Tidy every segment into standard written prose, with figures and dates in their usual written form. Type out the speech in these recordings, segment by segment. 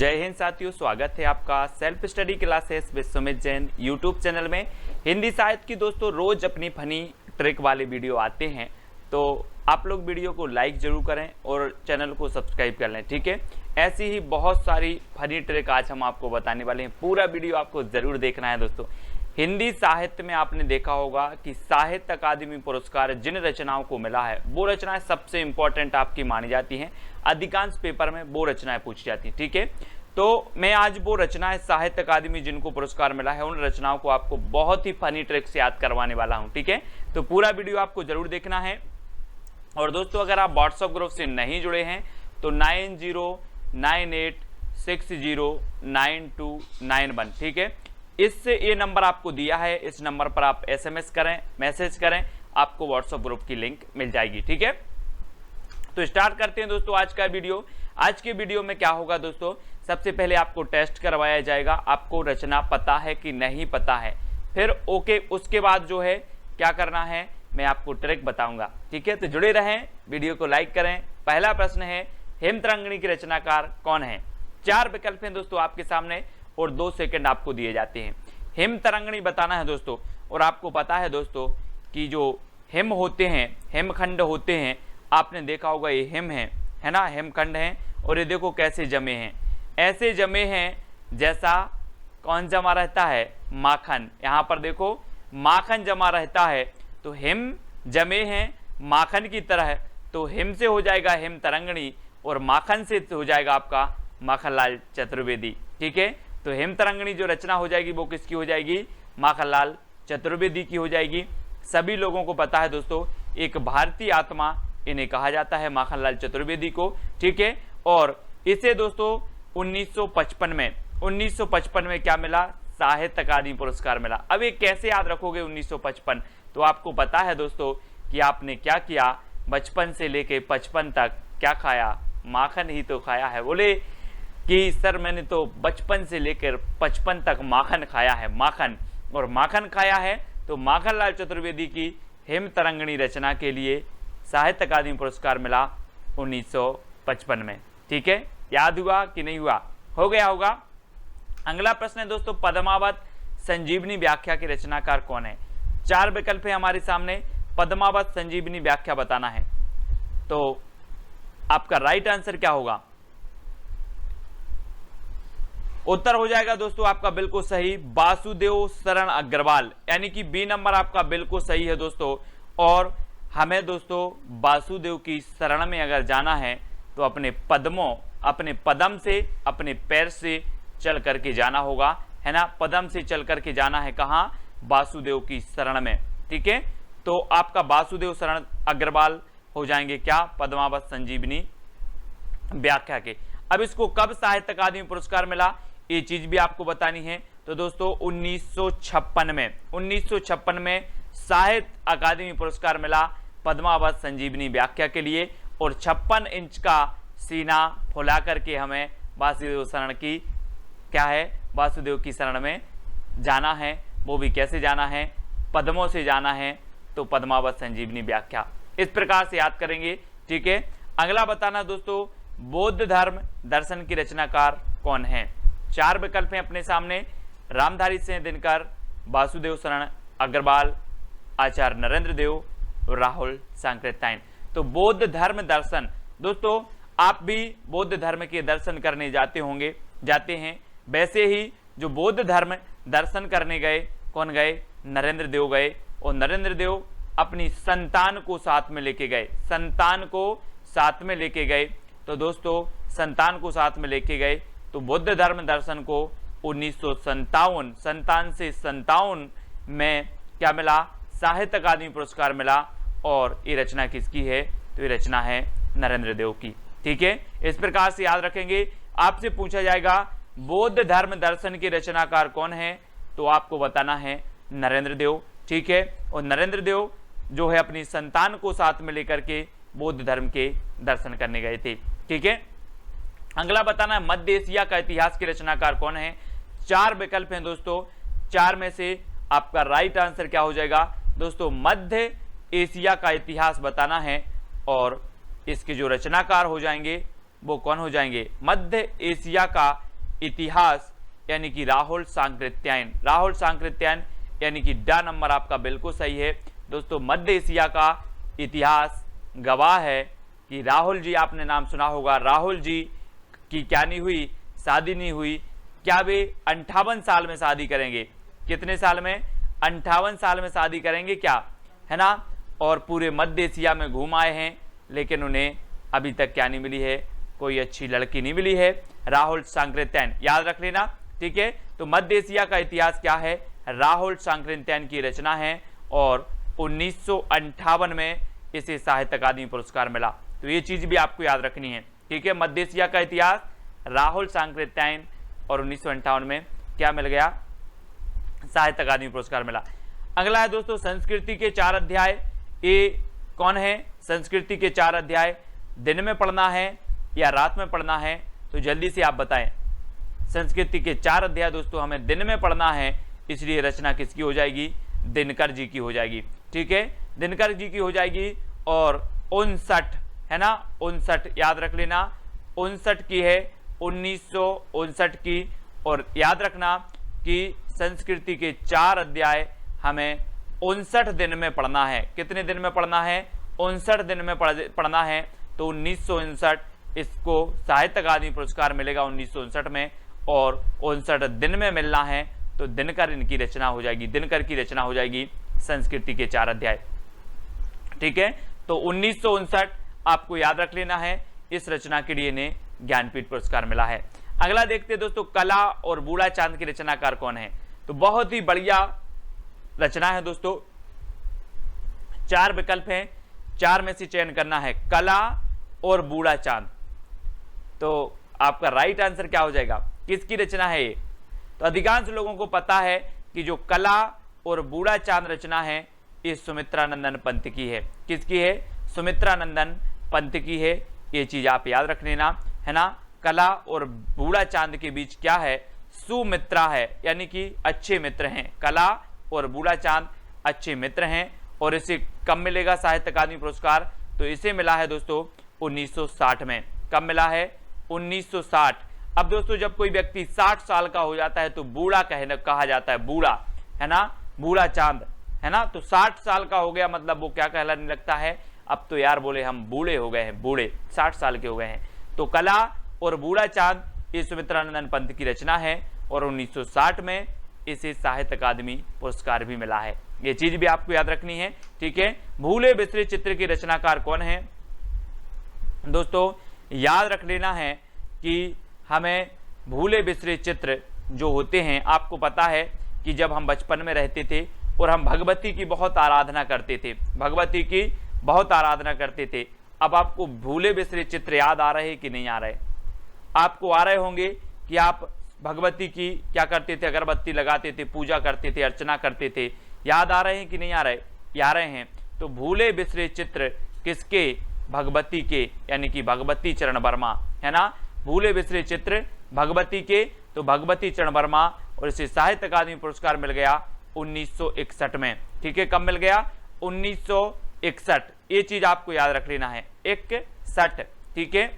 जय हिंद साथियों, स्वागत है आपका self study classes with Sumit Jain YouTube channel में। हिंदी साहित्य की दोस्तों रोज अपनी फनी ट्रिक वाले वीडियो आते हैं, तो आप लोग वीडियो को लाइक जरूर करें और चैनल को सब्सक्राइब कर लें, ठीक है। ऐसी ही बहुत सारी फनी ट्रिक आज हम आपको बताने वाले हैं, पूरा वीडियो आपको जरूर देखना है दोस्तों। हिंदी साहित्य में आपने देखा होगा कि साहित्य अकादमी पुरस्कार जिन रचनाओं को मिला है वो रचनाएं सबसे इंपॉर्टेंट आपकी मानी जाती हैं, अधिकांश पेपर में वो रचनाएं पूछी जाती हैं, ठीक है। तो मैं आज वो रचनाएं साहित्य अकादमी जिनको पुरस्कार मिला है उन रचनाओं को आपको बहुत ही फनी ट्रिक से याद करवाने वाला हूं, ठीक है। तो पूरा वीडियो आपको जरूर देखना है। और दोस्तों अगर आप व्हाट्सएप ग्रुप से नहीं जुड़े हैं तो 9098609291, ठीक है। इससे ये नंबर आपको दिया है, इस नंबर पर आप SMS करें, मैसेज करें, आपको व्हाट्सएप ग्रुप की लिंक मिल जाएगी, ठीक है। तो स्टार्ट करते हैं दोस्तों आज का वीडियो। आज के वीडियो में क्या होगा दोस्तों, सबसे पहले आपको टेस्ट करवाया जाएगा, आपको रचना पता है कि नहीं पता है, फिर ओके उसके बाद जो है क्या करना है मैं आपको ट्रिक बताऊंगा, ठीक है। तो जुड़े रहें, वीडियो को लाइक करें। पहला प्रश्न है, हेमतरंगिणी की रचनाकार कौन है। 4 विकल्प हैं दोस्तों आपके सामने और 2 सेकंड आपको दिए जाते हैं। हेमतरंगिणी बताना है दोस्तों। और आपको पता है दोस्तों कि जो हेम होते हैं, हेमखंड होते हैं, आपने देखा होगा ये हेम है ना, हेमखंड हैं। और ये देखो कैसे जमे हैं, ऐसे जमे हैं जैसा कौन जमा रहता है, माखन। यहाँ पर देखो माखन जमा रहता है, तो हेम जमे हैं माखन की तरह, तो हेम से हो जाएगा हेमतरंगिणी और माखन से हो जाएगा आपका माखनलाल चतुर्वेदी, ठीक है। तो हेमतरंगिणी जो रचना हो जाएगी वो किसकी हो जाएगी, माखनलाल चतुर्वेदी की हो जाएगी। सभी लोगों को पता है दोस्तों, एक भारतीय आत्मा इन्हें कहा जाता है, माखनलाल चतुर्वेदी को, ठीक है। और इसे दोस्तों 1955 में क्या मिला, साहित्य अकादमी पुरस्कार मिला। अब ये कैसे याद रखोगे 1955, तो आपको पता है दोस्तों कि आपने क्या किया, बचपन से लेके 55 तक क्या खाया, माखन ही तो खाया है। बोले कि सर मैंने तो बचपन से लेकर 55 तक माखन खाया है, माखन, और माखन खाया है तो माखनलाल चतुर्वेदी की हेमतरंगिणी रचना के लिए साहित्य अकादमी पुरस्कार मिला 1955 में, ठीक है। याद हुआ कि नहीं हुआ, हो गया होगा। अगला प्रश्न है दोस्तों, पद्मावत संजीवनी व्याख्या के रचनाकार कौन है। 4 विकल्प है हमारे सामने, पद्मावत संजीवनी व्याख्या बताना है। तो आपका राइट आंसर क्या होगा, उत्तर हो जाएगा दोस्तों आपका बिल्कुल सही, वासुदेव शरण अग्रवाल, यानी कि बी नंबर आपका बिल्कुल सही है दोस्तों। और हमें दोस्तों वासुदेव की शरण में अगर जाना है तो अपने पद्मों, अपने पदम से, अपने पैर से चल करके जाना होगा, है ना। पदम से चल करके जाना है कहाँ, वासुदेव की शरण में, ठीक है। तो आपका वासुदेव शरण अग्रवाल हो जाएंगे क्या, पद्मावत संजीवनी व्याख्या के। अब इसको कब साहित्य अकादमी पुरस्कार मिला ये चीज भी आपको बतानी है। तो दोस्तों 1956 में साहित्य अकादमी पुरस्कार मिला पद्मावत संजीवनी व्याख्या के लिए। और 56 इंच का सीना फुला करके हमें वासुदेव शरण की क्या है, वासुदेव की शरण में जाना है। वो भी कैसे जाना है, पद्मों से जाना है, तो पद्मावत संजीवनी व्याख्या इस प्रकार से याद करेंगे, ठीक है। अगला बताना दोस्तों, बौद्ध धर्म दर्शन की रचनाकार कौन है। 4 विकल्प हैं अपने सामने, रामधारी सिंह दिनकर, वासुदेव शरण अग्रवाल, आचार्य नरेंद्र देव, राहुल सांकृत्यायन। तो बौद्ध धर्म दर्शन, दोस्तों आप भी बौद्ध धर्म के दर्शन करने जाते हैं। वैसे ही जो बौद्ध धर्म दर्शन करने गए, कौन गए, नरेंद्र देव गए। और नरेंद्र देव अपनी संतान को साथ में लेके गए, संतान को साथ में लेके गए। तो दोस्तों संतान को साथ में लेके गए, तो बौद्ध धर्म दर्शन को 1957 में क्या मिला, साहित्य अकादमी पुरस्कार मिला। और ये रचना किसकी है, तो ये रचना है नरेंद्र देव की, ठीक है। इस प्रकार से याद रखेंगे। आपसे पूछा जाएगा बौद्ध धर्म दर्शन के रचनाकार कौन है, तो आपको बताना है नरेंद्र देव, ठीक है। और नरेंद्र देव जो है अपनी संतान को साथ में लेकर के बौद्ध धर्म के दर्शन करने गए थे, ठीक है। अगला बताना है, मध्य एशिया का इतिहास के रचनाकार कौन है। 4 विकल्प हैं दोस्तों, 4 में से आपका राइट आंसर क्या हो जाएगा दोस्तों, मध्य एशिया का इतिहास बताना है। और इसके जो रचनाकार हो जाएंगे वो कौन हो जाएंगे, मध्य एशिया का इतिहास यानी कि राहुल सांकृत्यायन। राहुल सांकृत्यायन यानी कि डा नंबर आपका बिल्कुल सही है दोस्तों। मध्य एशिया का इतिहास गवाह है कि राहुल जी, आपने नाम सुना होगा, राहुल जी की क्या नहीं हुई, शादी नहीं हुई। क्या वे 58 साल में शादी करेंगे? कितने साल में? 58 साल में शादी करेंगे क्या, है ना। और पूरे मध्य एशिया में घूम आए हैं, लेकिन उन्हें अभी तक क्या नहीं मिली है, कोई अच्छी लड़की नहीं मिली है। राहुल सांकृत्यायन याद रख लेना, ठीक है। तो मध्य एशिया का इतिहास क्या है? राहुल सांकृत्यायन की रचना है और 1958 में इसे साहित्य अकादमी पुरस्कार मिला। तो ये चीज भी आपको याद रखनी है, ठीक है। मध्य एशिया का इतिहास, राहुल सांकृत्यायन, और 1958 में क्या मिल गया? साहित्य अकादमी पुरस्कार मिला। अगला है दोस्तों संस्कृति के 4 अध्याय। ये कौन है? संस्कृति के 4 अध्याय दिन में पढ़ना है या रात में पढ़ना है? तो जल्दी से आप बताएं। संस्कृति के 4 अध्याय दोस्तों हमें दिन में पढ़ना है, इसलिए रचना किसकी हो जाएगी? दिनकर जी की हो जाएगी, ठीक है। दिनकर जी की हो जाएगी। और 59 है ना, 59 याद रख लेना, 59 की है, 1959 की। और याद रखना कि संस्कृति के 4 अध्याय हमें 59 दिन में पढ़ना है। कितने दिन में पढ़ना है? 59 दिन में पढ़ना है। तो 1959 इसको साहित्य अकादमी पुरस्कार मिलेगा 1959 में, और 59 दिन में मिलना है। तो दिनकर इनकी रचना हो जाएगी, दिनकर की रचना हो जाएगी संस्कृति के 4 अध्याय, ठीक है। तो 1959 आपको याद रख लेना है। इस रचना के लिए इन्हें ज्ञानपीठ पुरस्कार मिला है। अगला देखते हैं दोस्तों, कला और बूढ़ा चांद की रचनाकार कौन है? तो बहुत ही बढ़िया रचना है दोस्तों। 4 विकल्प हैं, 4 में से चयन करना है, कला और बूढ़ा चांद। तो आपका राइट आंसर क्या हो जाएगा? किसकी रचना है ये? तो अधिकांश लोगों को पता है कि जो कला और बूढ़ा चांद रचना है ये सुमित्रानंदन पंत की है। किसकी है? सुमित्रानंदन पंत की है। ये चीज आप याद रख लेना, है ना। कला और बूढ़ा चांद के बीच क्या है? सुमित्रा है, यानी कि अच्छे मित्र हैं। कला और बूढ़ा चांद अच्छे मित्र हैं। और इसे कब मिलेगा साहित्य अकादमी पुरस्कार? तो इसे मिला है दोस्तों 1960 में। कब मिला है? 1960। अब दोस्तों जब कोई व्यक्ति 60 साल का हो जाता है तो बूढ़ा कहा जाता है, बूढ़ा, है ना, बूढ़ा चांद, है ना। तो 60 साल का हो गया मतलब वो क्या कहलाने लगता है? अब तो यार बोले हम बूढ़े हो गए हैं, बूढ़े 60 साल के हो गए हैं। तो कला और बूढ़ा चांद ये सुमित्रानंदन पंत की रचना है और 1960 में इसे साहित्य अकादमी पुरस्कार भी मिला है। ये चीज भी आपको याद रखनी है, ठीक है। भूले बिसरे चित्र की रचनाकार कौन है? दोस्तों याद रख लेना है कि हमें भूले बिसरे चित्र जो होते हैं, आपको पता है कि जब हम बचपन में रहते थे और हम भगवती की बहुत आराधना करते थे, भगवती की बहुत आराधना करते थे। अब आपको भूले बिसरे चित्र याद आ रहे कि नहीं आ रहे? आपको आ रहे होंगे कि आप भगवती की क्या करते थे? अगरबत्ती लगाते थे, पूजा करते थे, अर्चना करते थे। याद आ रहे हैं कि नहीं आ रहे? आ रहे हैं। तो भूले बिसरे चित्र किसके? भगवती के, यानी कि भगवती चरण वर्मा, है ना। भूले बिसरे चित्र भगवती के, तो भगवती चरण वर्मा। और इसे साहित्य अकादमी पुरस्कार मिल गया 1961 में, ठीक है। कब मिल गया? 1961। ये चीज आपको याद रख लेना है, 61, ठीक है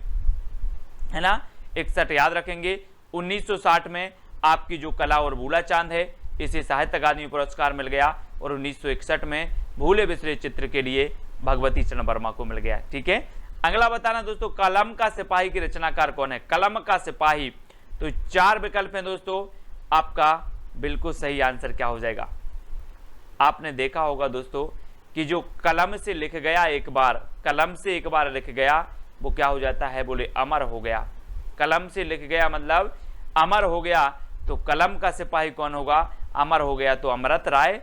ना। 61 याद रखेंगे। 1960 में आपकी जो कला और बूढ़ा चांद है इसे साहित्य अकादमी पुरस्कार मिल गया और 1961 में भूले बिसरे चित्र के लिए भगवती चरण वर्मा को मिल गया, ठीक है। अगला बताना दोस्तों, कलम का सिपाही की रचनाकार कौन है? कलम का सिपाही। तो 4 विकल्प हैं दोस्तों, आपका बिल्कुल सही आंसर क्या हो जाएगा? आपने देखा होगा दोस्तों कि जो कलम से लिख गया एक बार, कलम से एक बार लिख गया वो क्या हो जाता है? बोले अमर हो गया। कलम से लिख गया मतलब अमर हो गया। तो कलम का सिपाही कौन होगा? अमर हो गया तो अमृत राय,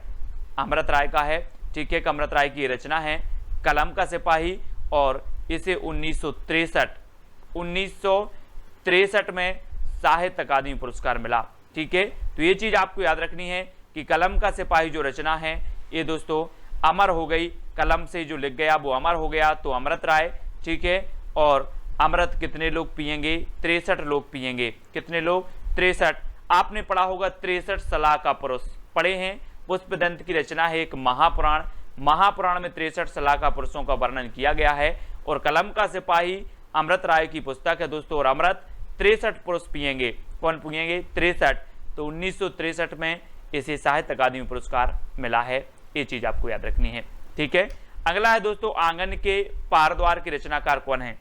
अमृत राय का है, ठीक है। अमृत राय की रचना है कलम का सिपाही और इसे 1963 में साहित्य अकादमी पुरस्कार मिला, ठीक है। तो ये चीज आपको याद रखनी है कि कलम का सिपाही जो रचना है ये दोस्तों अमर हो गई। कलम से जो लिख गया वो अमर हो गया, तो अमृत राय, ठीक है। और अमृत कितने लोग पिएंगे? 63 लोग पिएंगे। कितने लोग? 63। आपने पढ़ा होगा 63 सलाह का पुरुष, पढ़े हैं। पुष्पदंत की रचना है एक महापुराण, महापुराण में 63 सलाह का पुरुषों का वर्णन किया गया है। और कलम का सिपाही अमृत राय की पुस्तक है दोस्तों। और अमृत 63 पुरुष पिएंगे, कौन पूछेंगे 63, तो 1963 में इसे साहित्य अकादमी पुरस्कार मिला है। ये चीज आपको याद रखनी है, ठीक है। अगला है दोस्तों आंगन के पार द्वार के रचनाकार कौन है।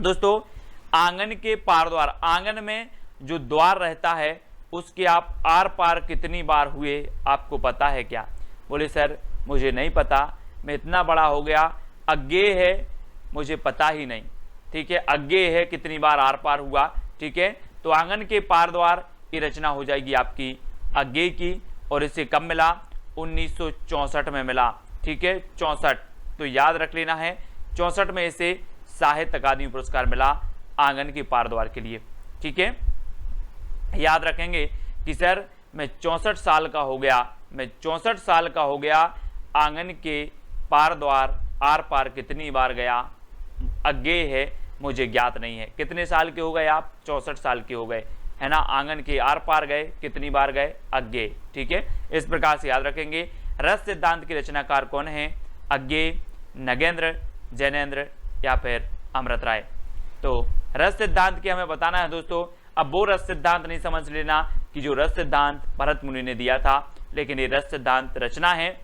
दोस्तों आंगन के पार द्वार, आंगन में जो द्वार रहता है उसके आप आर पार कितनी बार हुए आपको पता है क्या। बोले सर मुझे नहीं पता, मैं इतना बड़ा हो गया, अज्ञेय है, मुझे पता ही नहीं, ठीक है। अज्ञेय है कितनी बार आर पार हुआ, ठीक है। तो आंगन के पार द्वार की रचना हो जाएगी आपकी अज्ञेय की, और इसे कब मिला 1964 में मिला, ठीक है 64। तो याद रख लेना है 64 में इसे साहित्य अकादमी पुरस्कार मिला आंगन के पार द्वार के लिए, ठीक है। याद रखेंगे कि सर मैं 64 साल का हो गया, मैं 64 साल का हो गया, आंगन के पार द्वार आर पार कितनी बार गया, अज्ञेय है, मुझे ज्ञात नहीं है। कितने साल के हो गए आप, 64 साल के हो गए, है ना। आंगन के आर पार गए, कितनी बार गए, अज्ञेय, ठीक है। इस प्रकार से याद रखेंगे। रस सिद्धांत के रचनाकार कौन है, अज्ञेय, नगेंद्र, जैनेन्द्र या फिर अमृत राय। तो रस सिद्धांत की हमें बताना है दोस्तों। अब वो रस सिद्धांत नहीं समझ लेना कि जो रस सिद्धांत भरत मुनि ने दिया था, लेकिन ये रस सिद्धांत रचना है।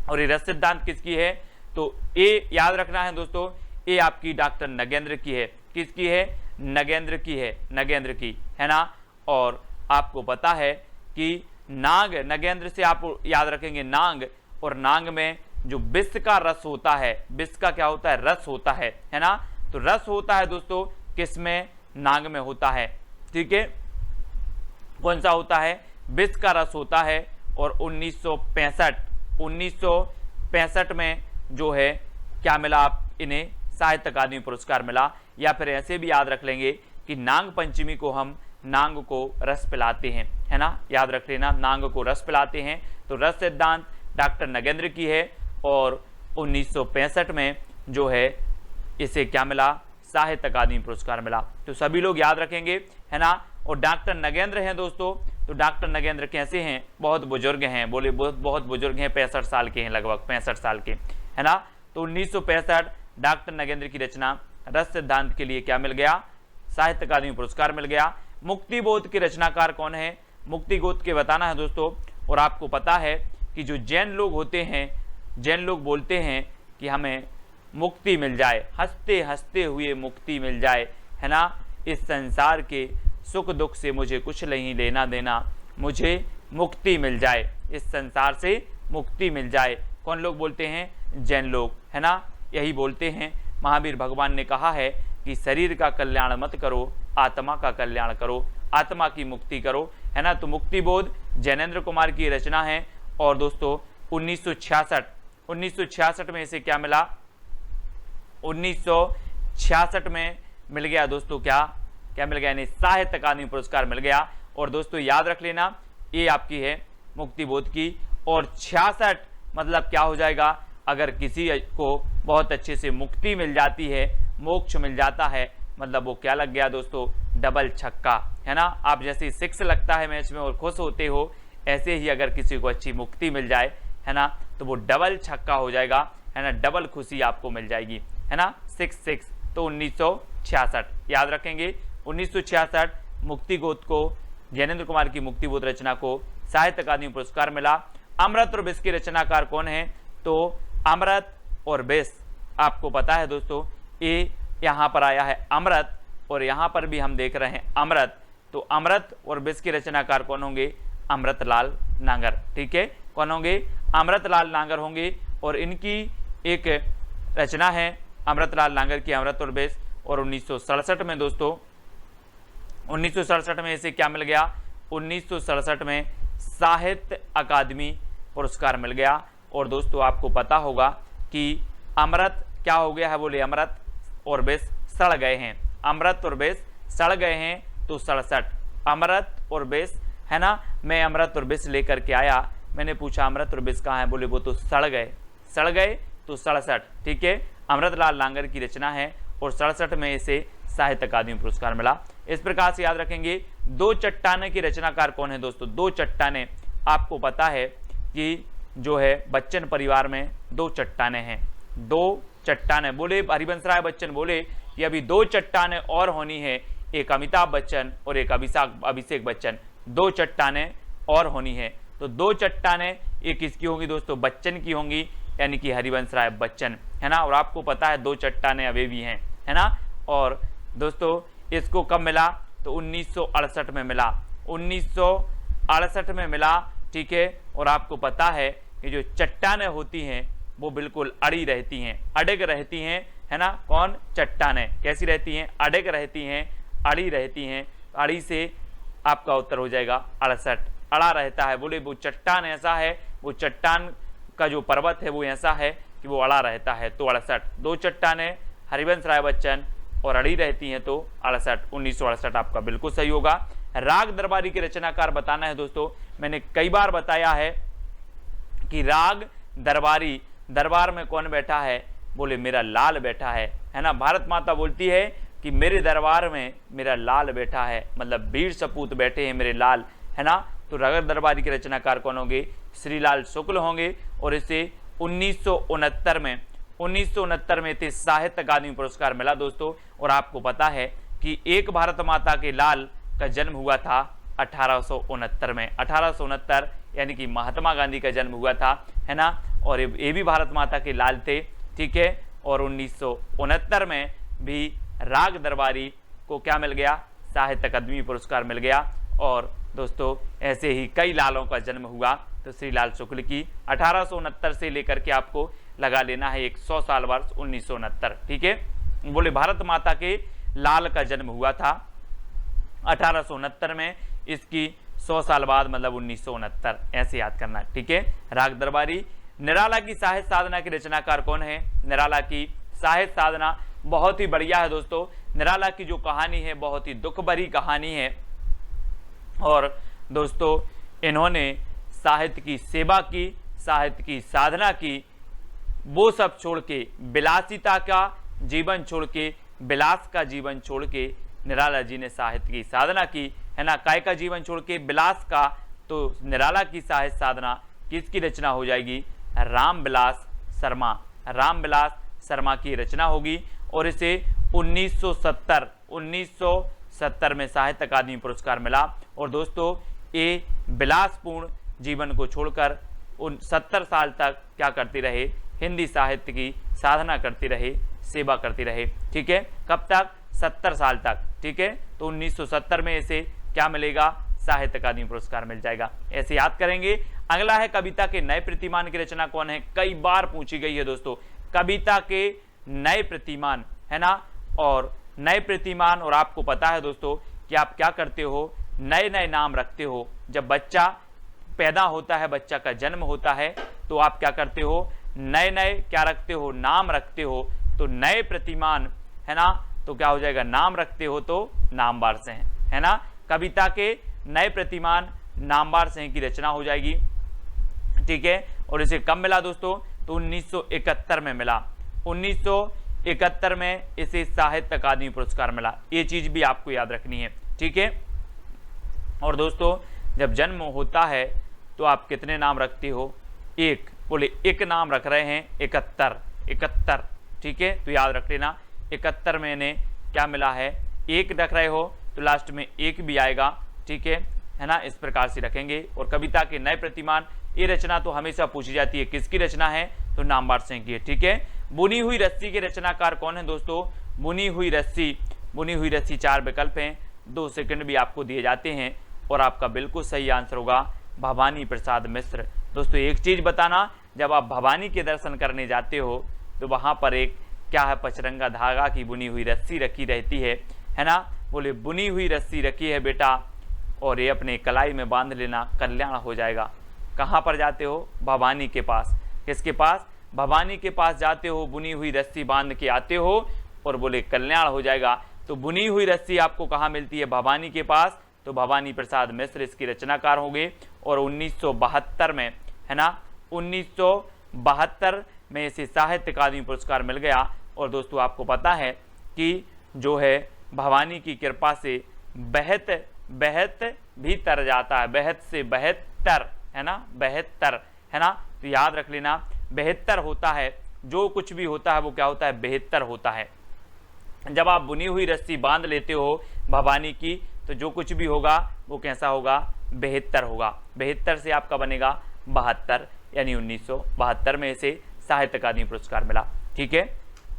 और ये रस सिद्धांत किसकी है, तो ये याद रखना है दोस्तों, ये आपकी डॉक्टर नगेंद्र की है। किसकी है, नगेंद्र की है, नगेंद्र की, है ना। और आपको पता है कि नाग, नगेंद्र से आप याद रखेंगे नाग, और नाग में जो विष का रस होता है, विष का क्या होता है, रस होता है ना। तो रस होता है दोस्तों किसमें, नाग में होता है, ठीक है। कौन सा होता है, विष का रस होता है। और 1965 में जो है क्या मिला आप इन्हें, साहित्य अकादमी पुरस्कार मिला। या फिर ऐसे भी याद रख लेंगे कि नाग पंचमी को हम नाग को रस पिलाते हैं, है ना। याद रख लेना, नाग को रस पिलाते हैं। तो रस सिद्धांत डॉक्टर नगेंद्र की है, और 1965 में जो है इसे क्या मिला, साहित्य अकादमी पुरस्कार मिला। तो सभी लोग याद रखेंगे, है ना। और डॉक्टर नगेंद्र हैं दोस्तों, तो डॉक्टर नगेंद्र कैसे हैं, बहुत बुजुर्ग हैं, बोले बहुत बुजुर्ग हैं, 65 साल के हैं, लगभग 65 साल के, है ना। तो 1965 डॉक्टर नगेंद्र की रचना रस सिद्धांत के लिए क्या मिल गया, साहित्य अकादमी पुरस्कार मिल गया। मुक्तिबोध के रचनाकार कौन है, मुक्तिबोध के बताना है दोस्तों। और आपको पता है कि जो जैन लोग होते हैं, जैन लोग बोलते हैं कि हमें मुक्ति मिल जाए, हंसते हंसते हुए मुक्ति मिल जाए, है ना। इस संसार के सुख दुख से मुझे कुछ नहीं लेना देना, मुझे मुक्ति मिल जाए, इस संसार से मुक्ति मिल जाए। कौन लोग बोलते हैं, जैन लोग, है ना, यही बोलते हैं। महावीर भगवान ने कहा है कि शरीर का कल्याण मत करो, आत्मा का कल्याण करो, आत्मा की मुक्ति करो, है ना। तो मुक्तिबोध जैनेन्द्र कुमार की रचना है। और दोस्तों 1966 में इसे क्या मिला, 1966 में मिल गया दोस्तों, क्या मिल गया, यानी साहित्य अकादमी पुरस्कार मिल गया। और दोस्तों याद रख लेना, ये आपकी है मुक्तिबोध की। और 66 मतलब क्या हो जाएगा, अगर किसी को बहुत अच्छे से मुक्ति मिल जाती है, मोक्ष मिल जाता है, मतलब वो क्या लग गया दोस्तों, डबल छक्का, है ना। आप जैसे 6 लगता है मैच में और खुश होते हो, ऐसे ही अगर किसी को अच्छी मुक्ति मिल जाए, है ना, तो वो डबल छक्का हो जाएगा, है ना, डबल खुशी आपको मिल जाएगी, है ना। 6 तो 1966 याद रखेंगे। 1966 मुक्तिबोध को, जैनेन्द्र कुमार की मुक्तिबोध रचना को साहित्य अकादमी पुरस्कार मिला। अमृत और विष के रचनाकार कौन है, तो अमृत और विष आपको पता है दोस्तों, ये यहाँ पर आया है अमृत, और यहाँ पर भी हम देख रहे हैं अमृत। तो अमृत और विष के रचनाकार कौन होंगे, अमृतलाल नागर, ठीक है। कौन होंगे, अमृतलाल नागर होंगे। और इनकी एक रचना है अमृतलाल नागर की, अमृत और विष। और 1967 में दोस्तों, 1967 में इसे क्या मिल गया, 1967 में साहित्य अकादमी पुरस्कार मिल गया। और दोस्तों आपको पता होगा कि अमृत क्या हो गया है, बोले अमृत और विष सड़ गए हैं, अमृत और विष सड़ गए हैं, तो 67 अमृत और विष, है ना। मैं अमृत और विष लेकर के आया, मैंने पूछा अमृत और विष कहाँ है, बोले वो तो सड़ गए, तो 67, ठीक है। अमृतलाल नागर की रचना है, और 67 में इसे साहित्य अकादमी पुरस्कार मिला। इस प्रकार से याद रखेंगे। दो चट्टाने की रचनाकार कौन है दोस्तों, दो चट्टाने, आपको पता है कि जो है बच्चन परिवार में 2 चट्टाने हैं, 2 चट्टाने, बोले हरिवंश राय बच्चन बोले कि अभी 2 चट्टाने और होनी है, एक अमिताभ बच्चन और एक अभिषेक बच्चन, 2 चट्टानें और होनी है। तो 2 चट्टानें एक किसकी होंगी दोस्तों, बच्चन की होंगी, यानी कि हरिवंश राय बच्चन, है ना। और आपको पता है 2 चट्टानें अभी भी हैं, है ना। और दोस्तों इसको कब मिला, तो 1968 में मिला, 1968 में मिला, ठीक है। और आपको पता है कि जो चट्टानें होती हैं वो बिल्कुल अड़ी रहती हैं, अड़ग रहती हैं, है ना। कौन, चट्टानें कैसी रहती हैं, अड़ग रहती हैं, अड़ी रहती हैं। अड़ी से आपका उत्तर हो जाएगा 68, अड़ा रहता है। बोले वो चट्टान ऐसा है, वो चट्टान का जो पर्वत है वो ऐसा है कि वो अड़ा रहता है, तो 68। 2 चट्टानें हरिवंश राय बच्चन और अड़ी रहती हैं, तो 68, 1968 आपका बिल्कुल सही होगा। राग दरबारी के रचनाकार बताना है दोस्तों। मैंने कई बार बताया है कि राग दरबारी, दरबार में कौन बैठा है, बोले मेरा लाल बैठा है ना। भारत माता बोलती है कि मेरे दरबार में मेरा लाल बैठा है, मतलब वीर सपूत बैठे हैं मेरे लाल, है ना। तो राग दरबारी के रचनाकार कौन होंगे, श्रीलाल शुक्ल होंगे। और इसे 1969 में इसे साहित्य अकादमी पुरस्कार मिला दोस्तों। और आपको पता है कि एक भारत माता के लाल का जन्म हुआ था 1869 में, 1869 यानी कि महात्मा गांधी का जन्म हुआ था, है ना। और ये भी भारत माता के लाल थे, ठीक है। और 1969 में भी राग दरबारी को क्या मिल गया, साहित्य अकादमी पुरस्कार मिल गया। और दोस्तों ऐसे ही कई लालों का जन्म हुआ। तो श्रीलाल शुक्ल की 1869 से लेकर के आपको लगा लेना है 100 साल वर्ष 1969, ठीक है। बोले भारत माता के लाल का जन्म हुआ था 1869 में, इसकी 100 साल बाद मतलब 1969, ऐसे याद करना, ठीक है। राग दरबारी। निराला की साहित्य साधना के रचनाकार कौन है, निराला की साहित्य साधना बहुत ही बढ़िया है दोस्तों। निराला की जो कहानी है बहुत ही दुख भरी कहानी है। और दोस्तों इन्होंने साहित्य की सेवा की, साहित्य की साधना की, वो सब छोड़ के, विलासिता का जीवन छोड़ के, विलास का जीवन छोड़ के निराला जी ने साहित्य की साधना की, है ना। काय का जीवन छोड़ के, विलास का। तो निराला की साहित्य साधना किसकी रचना हो जाएगी, रामविलास शर्मा, रामविलास शर्मा की रचना होगी। और इसे 1970 में साहित्य अकादमी पुरस्कार मिला। और दोस्तों ये विलासपूर्ण जीवन को छोड़कर 70 साल तक क्या करते रहे, हिंदी साहित्य की साधना करते रहे, सेवा करते रहे, ठीक है। कब तक, 70 साल तक, ठीक है। तो 1970 में इसे क्या मिलेगा, साहित्य अकादमी पुरस्कार मिल जाएगा, ऐसे याद करेंगे। अगला है कविता के नए प्रतिमान की रचना कौन है, कई बार पूछी गई है दोस्तों। कविता के नए प्रतिमान, है ना। और नए प्रतिमान, और आपको पता है दोस्तों कि आप क्या करते हो, नए नए नाम रखते हो। जब बच्चा पैदा होता है, बच्चा का जन्म होता है, तो आप क्या करते हो, नए नए क्या रखते हो, नाम रखते हो। तो नए प्रतिमान, है ना, तो क्या हो जाएगा, नाम रखते हो तो नामवार से, है ना। कविता के नए प्रतिमान नामवार से की रचना हो जाएगी, ठीक है। और इसे कब मिला दोस्तों, तो 1971 में मिला, 1971 में इसे साहित्य अकादमी पुरस्कार मिला। ये चीज भी आपको याद रखनी है, ठीक है। और दोस्तों जब जन्म होता है तो आप कितने नाम रखते हो, एक, बोले एक नाम रख रहे हैं, 71, ठीक है। तो याद रख लेना 71 में इन्हें क्या मिला है, एक रख रहे हो तो लास्ट में एक भी आएगा, ठीक है ना। इस प्रकार से रखेंगे। और कविता के नए प्रतिमान, ये रचना तो हमेशा पूछी जाती है, किसकी रचना है, तो नामवार सिंह की है, ठीक है। बुनी हुई रस्सी के रचनाकार कौन है दोस्तों, बुनी हुई रस्सी, 4 विकल्प हैं, 2 सेकंड भी आपको दिए जाते हैं। और आपका बिल्कुल सही आंसर होगा भवानी प्रसाद मिश्र। दोस्तों एक चीज बताना, जब आप भवानी के दर्शन करने जाते हो तो वहां पर एक क्या है, पचरंगा धागा की बुनी हुई रस्सी रखी रहती है ना। बोले बुनी हुई रस्सी रखी है बेटा, और ये अपने कलाई में बांध लेना, कल्याण हो जाएगा। कहाँ पर जाते हो, भवानी के पास। किसके पास, भवानी के पास जाते हो, बुनी हुई रस्सी बांध के आते हो, और बोले कल्याण हो जाएगा। तो बुनी हुई रस्सी आपको कहाँ मिलती है, भवानी के पास। तो भवानी प्रसाद मिश्र इसकी रचनाकार होंगे। और 1972 में, है ना, 1972 में इसे साहित्य अकादमी पुरस्कार मिल गया। और दोस्तों आपको पता है कि जो है भवानी की कृपा से बहत भी तर जाता है, बहत से बहत्तर, है ना, 72, है ना। तो याद रख लेना 72 होता है, जो कुछ भी होता है वो क्या होता है, 72 होता है। जब आप बुनी हुई रस्सी बांध लेते हो भवानी की, तो जो कुछ भी होगा वो कैसा होगा, 72 होगा। 72 से आपका बनेगा 72, यानी 1972 में इसे साहित्य अकादमी पुरस्कार मिला। ठीक है,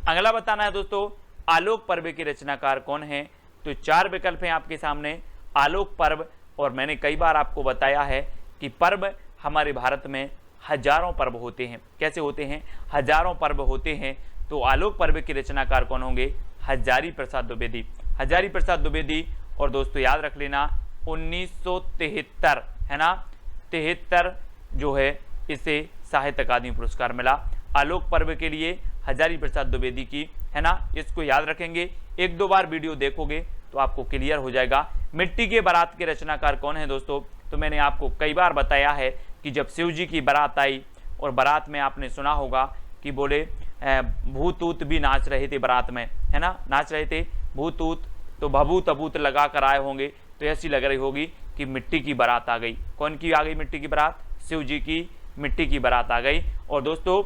अगला बताना है दोस्तों, आलोक पर्व के रचनाकार कौन है। तो 4 विकल्प हैं आपके सामने, आलोक पर्व। और मैंने कई बार आपको बताया है कि पर्व हमारे भारत में हजारों पर्व होते हैं। कैसे होते हैं, हजारों पर्व होते हैं। तो आलोक पर्व के रचनाकार कौन होंगे, हजारी प्रसाद द्विवेदी। हजारी प्रसाद द्विवेदी। और दोस्तों याद रख लेना 1973 है ना, 73 जो है इसे साहित्य अकादमी पुरस्कार मिला आलोक पर्व के लिए, हजारी प्रसाद द्विवेदी की, है ना। इसको याद रखेंगे, 1-2 बार वीडियो देखोगे तो आपको क्लियर हो जाएगा। मिट्टी के बारात के रचनाकार कौन है दोस्तों। तो मैंने आपको कई बार बताया है कि जब शिव जी की बारात आई, और बारात में आपने सुना होगा कि बोले भूत ऊत भी नाच रहे थे बारात में, है ना, नाच रहे थे भूत ऊत, तो भभूत अभूत लगा कर आए होंगे। तो ऐसी लग रही होगी कि मिट्टी की बारात आ गई। कौन की आ गई मिट्टी की बारात, शिव जी की मिट्टी की बारात आ गई। और दोस्तों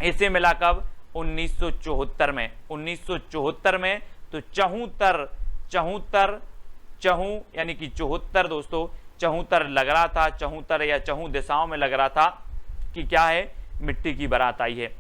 इसे मिला कब, 1974 में। 1974 में तो 74 यानी कि 74 दोस्तों, 74 लग रहा था, 74 या 4 दिशाओं में लग रहा था कि क्या है, मिट्टी की बारात आई है,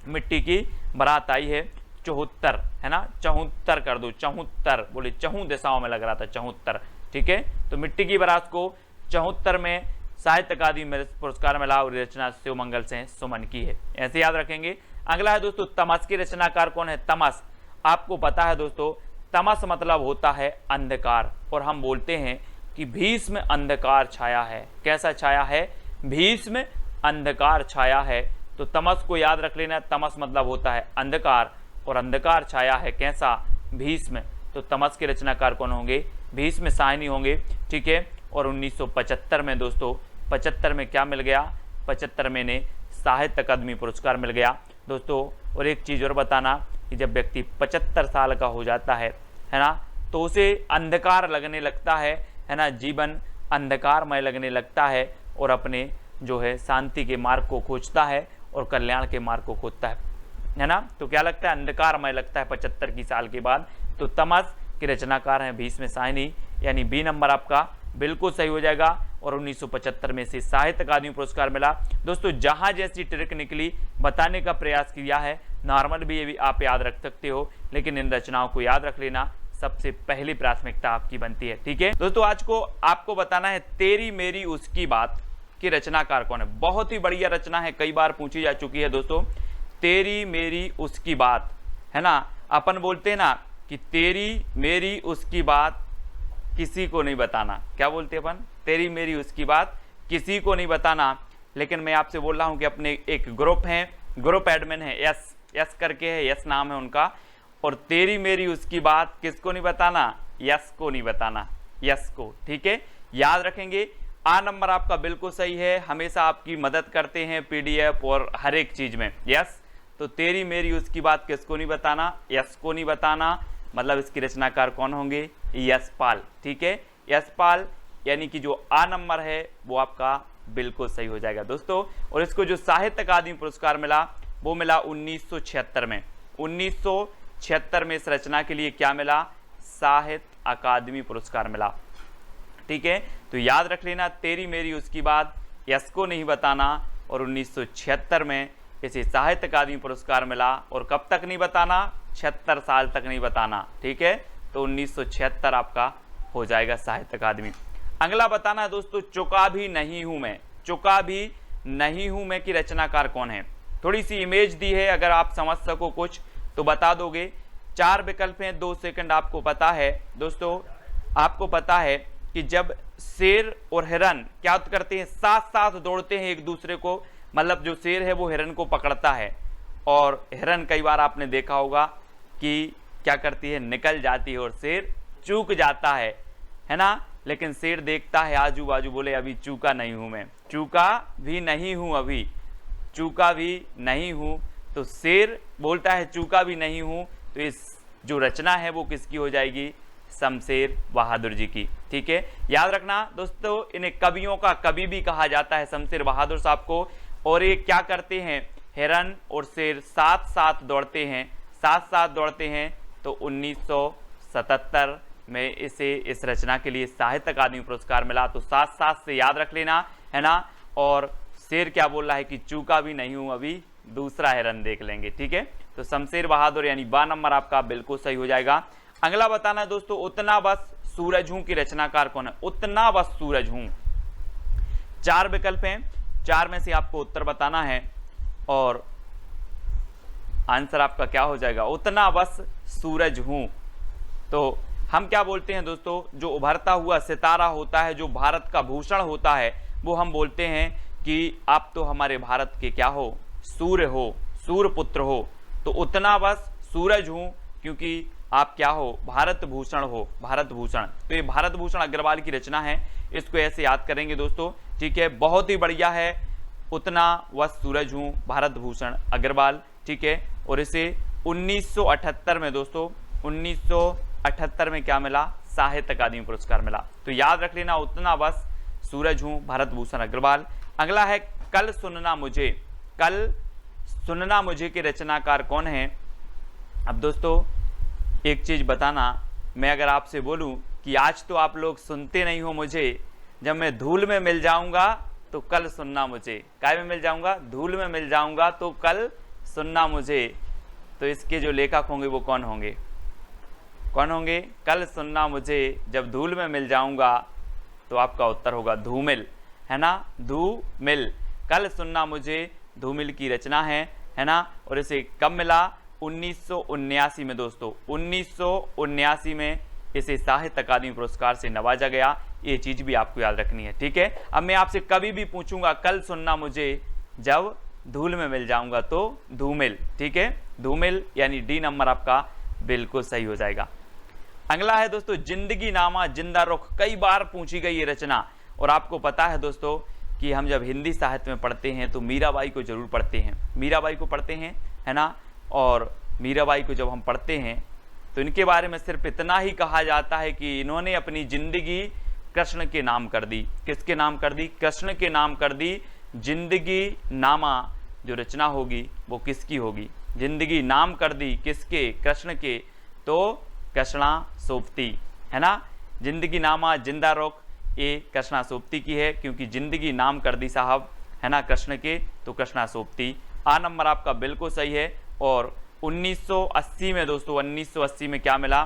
मिट्टी की बारात आई है। 74 है ना, 74 कर दो, 74 बोले 4 दिशाओं में लग रहा था, 74। ठीक है, तो मिट्टी की बारात को 74 में साहित्य अकादमी पुरस्कार मिला, और रचना शिवमंगल से सुमन की है। ऐसे याद रखेंगे। अगला है दोस्तों, तमस के रचनाकार कौन है। तमस, आपको पता है दोस्तों, तमस मतलब होता है अंधकार। और हम बोलते हैं कि भीष्म अंधकार छाया है। कैसा छाया है, भीष्म अंधकार छाया है। तो तमस को याद रख लेना, तमस मतलब होता है अंधकार, और अंधकार छाया है कैसा, भीष्म। तो तमस के रचनाकार कौन होंगे, भीष्म साहनी होंगे। ठीक है, और 1975 में दोस्तों, 75 में क्या मिल गया, 75 में ने साहित्य अकादमी पुरस्कार मिल गया दोस्तों। और एक चीज़ और बताना कि जब व्यक्ति 75 साल का हो जाता है ना, तो उसे अंधकार लगने लगता है ना, जीवन अंधकारमय लगने लगता है, और अपने जो है शांति के मार्ग को खोजता है और कल्याण के मार्ग को खोजता है ना। तो क्या लगता है, अंधकारमय लगता है 75 की साल के बाद। तो तमस के रचनाकार हैं भीष्म साहनी, यानी बी नंबर आपका बिल्कुल सही हो जाएगा। और 1975 में से साहित्य अकादमी पुरस्कार मिला दोस्तों। जहां जैसी ट्रिक निकली बताने का प्रयास किया है, नॉर्मल भी ये भी आप याद रख सकते हो, लेकिन इन रचनाओं को याद रख लेना सबसे पहली प्राथमिकता आपकी बनती है। ठीक है दोस्तों, आज को आपको बताना है तेरी मेरी उसकी बात की रचनाकार कौन है। बहुत ही बढ़िया रचना है, कई बार पूछी जा चुकी है दोस्तों। तेरी मेरी उसकी बात, है ना, अपन बोलते हैं ना कि तेरी मेरी उसकी बात किसी को नहीं बताना। क्या बोलते हैं अपन, तेरी मेरी उसकी बात किसी को नहीं बताना। लेकिन मैं आपसे बोल रहा हूं कि अपने एक ग्रुप है, ग्रुप एडमिन है, यस करके है, यस नाम है उनका। और तेरी मेरी उसकी बात किसको नहीं बताना, यस को नहीं बताना, यस को। ठीक है, याद रखेंगे। आ नंबर आपका बिल्कुल सही है, हमेशा आपकी मदद करते हैं पीडीएफ और हर एक चीज में, यस। तो तेरी मेरी उसकी बात किसको नहीं बताना, यस को नहीं बताना। मतलब इसकी रचनाकार कौन होंगे, यशपाल। ठीक है, यशपाल, यानी कि जो आ नंबर है वो आपका बिल्कुल सही हो जाएगा दोस्तों। और इसको जो साहित्य अकादमी पुरस्कार मिला वो मिला 1976 में। 1976 में इस रचना के लिए क्या मिला, साहित्य अकादमी पुरस्कार मिला। ठीक है, तो याद रख लेना, तेरी मेरी उसकी बात यस को नहीं बताना। और 1976 में इसे साहित्य अकादमी पुरस्कार मिला। और कब तक नहीं बताना, 76 साल तक नहीं बताना। ठीक है, तो 1976 आपका हो जाएगा साहित्य अकादमी। अगला बताना है दोस्तों, चुका भी नहीं हूं मैं। चुका भी नहीं हूं मैं की रचनाकार कौन है। थोड़ी सी इमेज दी है, अगर आप समझ सको कुछ तो बता दोगे। 4 विकल्प हैं, 2 सेकंड आपको पता है दोस्तों। आपको पता है कि जब शेर और हिरन क्या करते हैं, साथ साथ दौड़ते हैं एक दूसरे को, मतलब जो शेर है वो हिरन को पकड़ता है, और हिरन कई बार आपने देखा होगा कि क्या करती है, निकल जाती है और शेर चूक जाता है ना। लेकिन शेर देखता है आजू बाजू, बोले अभी चूका नहीं हूं मैं, चूका भी नहीं हूं, अभी चूका भी नहीं हूं। तो शेर बोलता है चूका भी नहीं हूं। तो इस जो रचना है वो किसकी हो जाएगी, शमशेर बहादुर जी की। ठीक है, याद रखना दोस्तों, इन्हें कवियों का कवि भी कहा जाता है, शमशेर बहादुर साहब को। और ये क्या करते हैं, हिरन और शेर साथ साथ दौड़ते हैं, साथ साथ दौड़ते हैं तो 1977 में इसे इस रचना के लिए साहित्य अकादमी पुरस्कार मिला। तो साथ साथ से याद रख लेना, है ना। और शेर क्या बोल रहा है कि चूका भी नहीं हूं अभी, दूसरा है रन देख लेंगे, ठीक है। तो शमशेर बहादुर यानी 12 नंबर आपका बिल्कुल सही हो जाएगा। अगला बताना है दोस्तों, उतना बस सूरज हूं की रचनाकार कौन है? उतना बस सूरज हूं। 4 विकल्प हैं, 4 में से आपको उत्तर बताना है और आंसर आपका क्या हो जाएगा? उतना बस सूरज हूं। तो हम क्या बोलते हैं दोस्तों, जो उभरता हुआ सितारा होता है, जो भारत का भूषण होता है, वो हम बोलते हैं कि आप तो हमारे भारत के क्या हो? सूर्य हो, सूर्य पुत्र हो। तो उतना बस सूरज हूं क्योंकि आप क्या हो? भारत भूषण हो, भारत भूषण। तो ये भारत भूषण अग्रवाल की रचना है, इसको ऐसे याद करेंगे दोस्तों, ठीक है। बहुत ही बढ़िया है, उतना बस सूरज हूं, भारत भूषण अग्रवाल, ठीक है। और इसे 1978 में दोस्तों, 1978 में क्या मिला? साहित्य अकादमी पुरस्कार मिला। तो याद रख लेना, उतना बस सूरज हूं, भारत भूषण अग्रवाल। अगला है कल सुनना मुझे। कल सुनना मुझे के रचनाकार कौन है? अब दोस्तों एक चीज बताना, मैं अगर आपसे बोलूं कि आज तो आप लोग सुनते नहीं हो मुझे, जब मैं धूल में मिल जाऊंगा तो कल सुनना मुझे। काय में मिल जाऊंगा? धूल में मिल जाऊंगा तो कल सुनना मुझे। तो इसके जो लेखक होंगे वो कौन होंगे? कौन होंगे? कल सुनना मुझे जब धूल में मिल जाऊंगा, तो आपका उत्तर होगा धूमिल, है ना। धूमिल, कल सुनना मुझे धूमिल की रचना है ना। और इसे कब मिला? 1979 में दोस्तों, 1979 में इसे साहित्य अकादमी पुरस्कार से नवाजा गया। ये चीज भी आपको याद रखनी है, ठीक है। अब मैं आपसे कभी भी पूछूंगा कल सुनना मुझे जब धूल में मिल जाऊंगा, तो धूमिल, ठीक है। धूमिल यानी डी नंबर आपका बिल्कुल सही हो जाएगा। अगला है दोस्तों जिंदगी नामा जिंदा रुख। कई बार पूछी गई ये रचना, और आपको पता है दोस्तों कि हम जब हिंदी साहित्य में पढ़ते हैं तो मीराबाई को जरूर पढ़ते हैं, मीराबाई को पढ़ते हैं, है ना। और मीराबाई को जब हम पढ़ते हैं तो इनके बारे में सिर्फ इतना ही कहा जाता है कि इन्होंने अपनी जिंदगी कृष्ण के नाम कर दी। किसके नाम कर दी? कृष्ण के नाम कर दी। जिंदगी नामा जो रचना होगी वो किसकी होगी? जिंदगी नाम कर दी किसके? कृष्ण के। तो कृष्णा सोबती, है ना। जिंदगी नामा जिंदा रुख ये कृष्णा सोबती की है, क्योंकि जिंदगी नाम कर दी साहब, है ना, कृष्ण के। तो कृष्णा सोबती आ नंबर आपका बिल्कुल सही है। और 1980 में दोस्तों, 1980 में क्या मिला?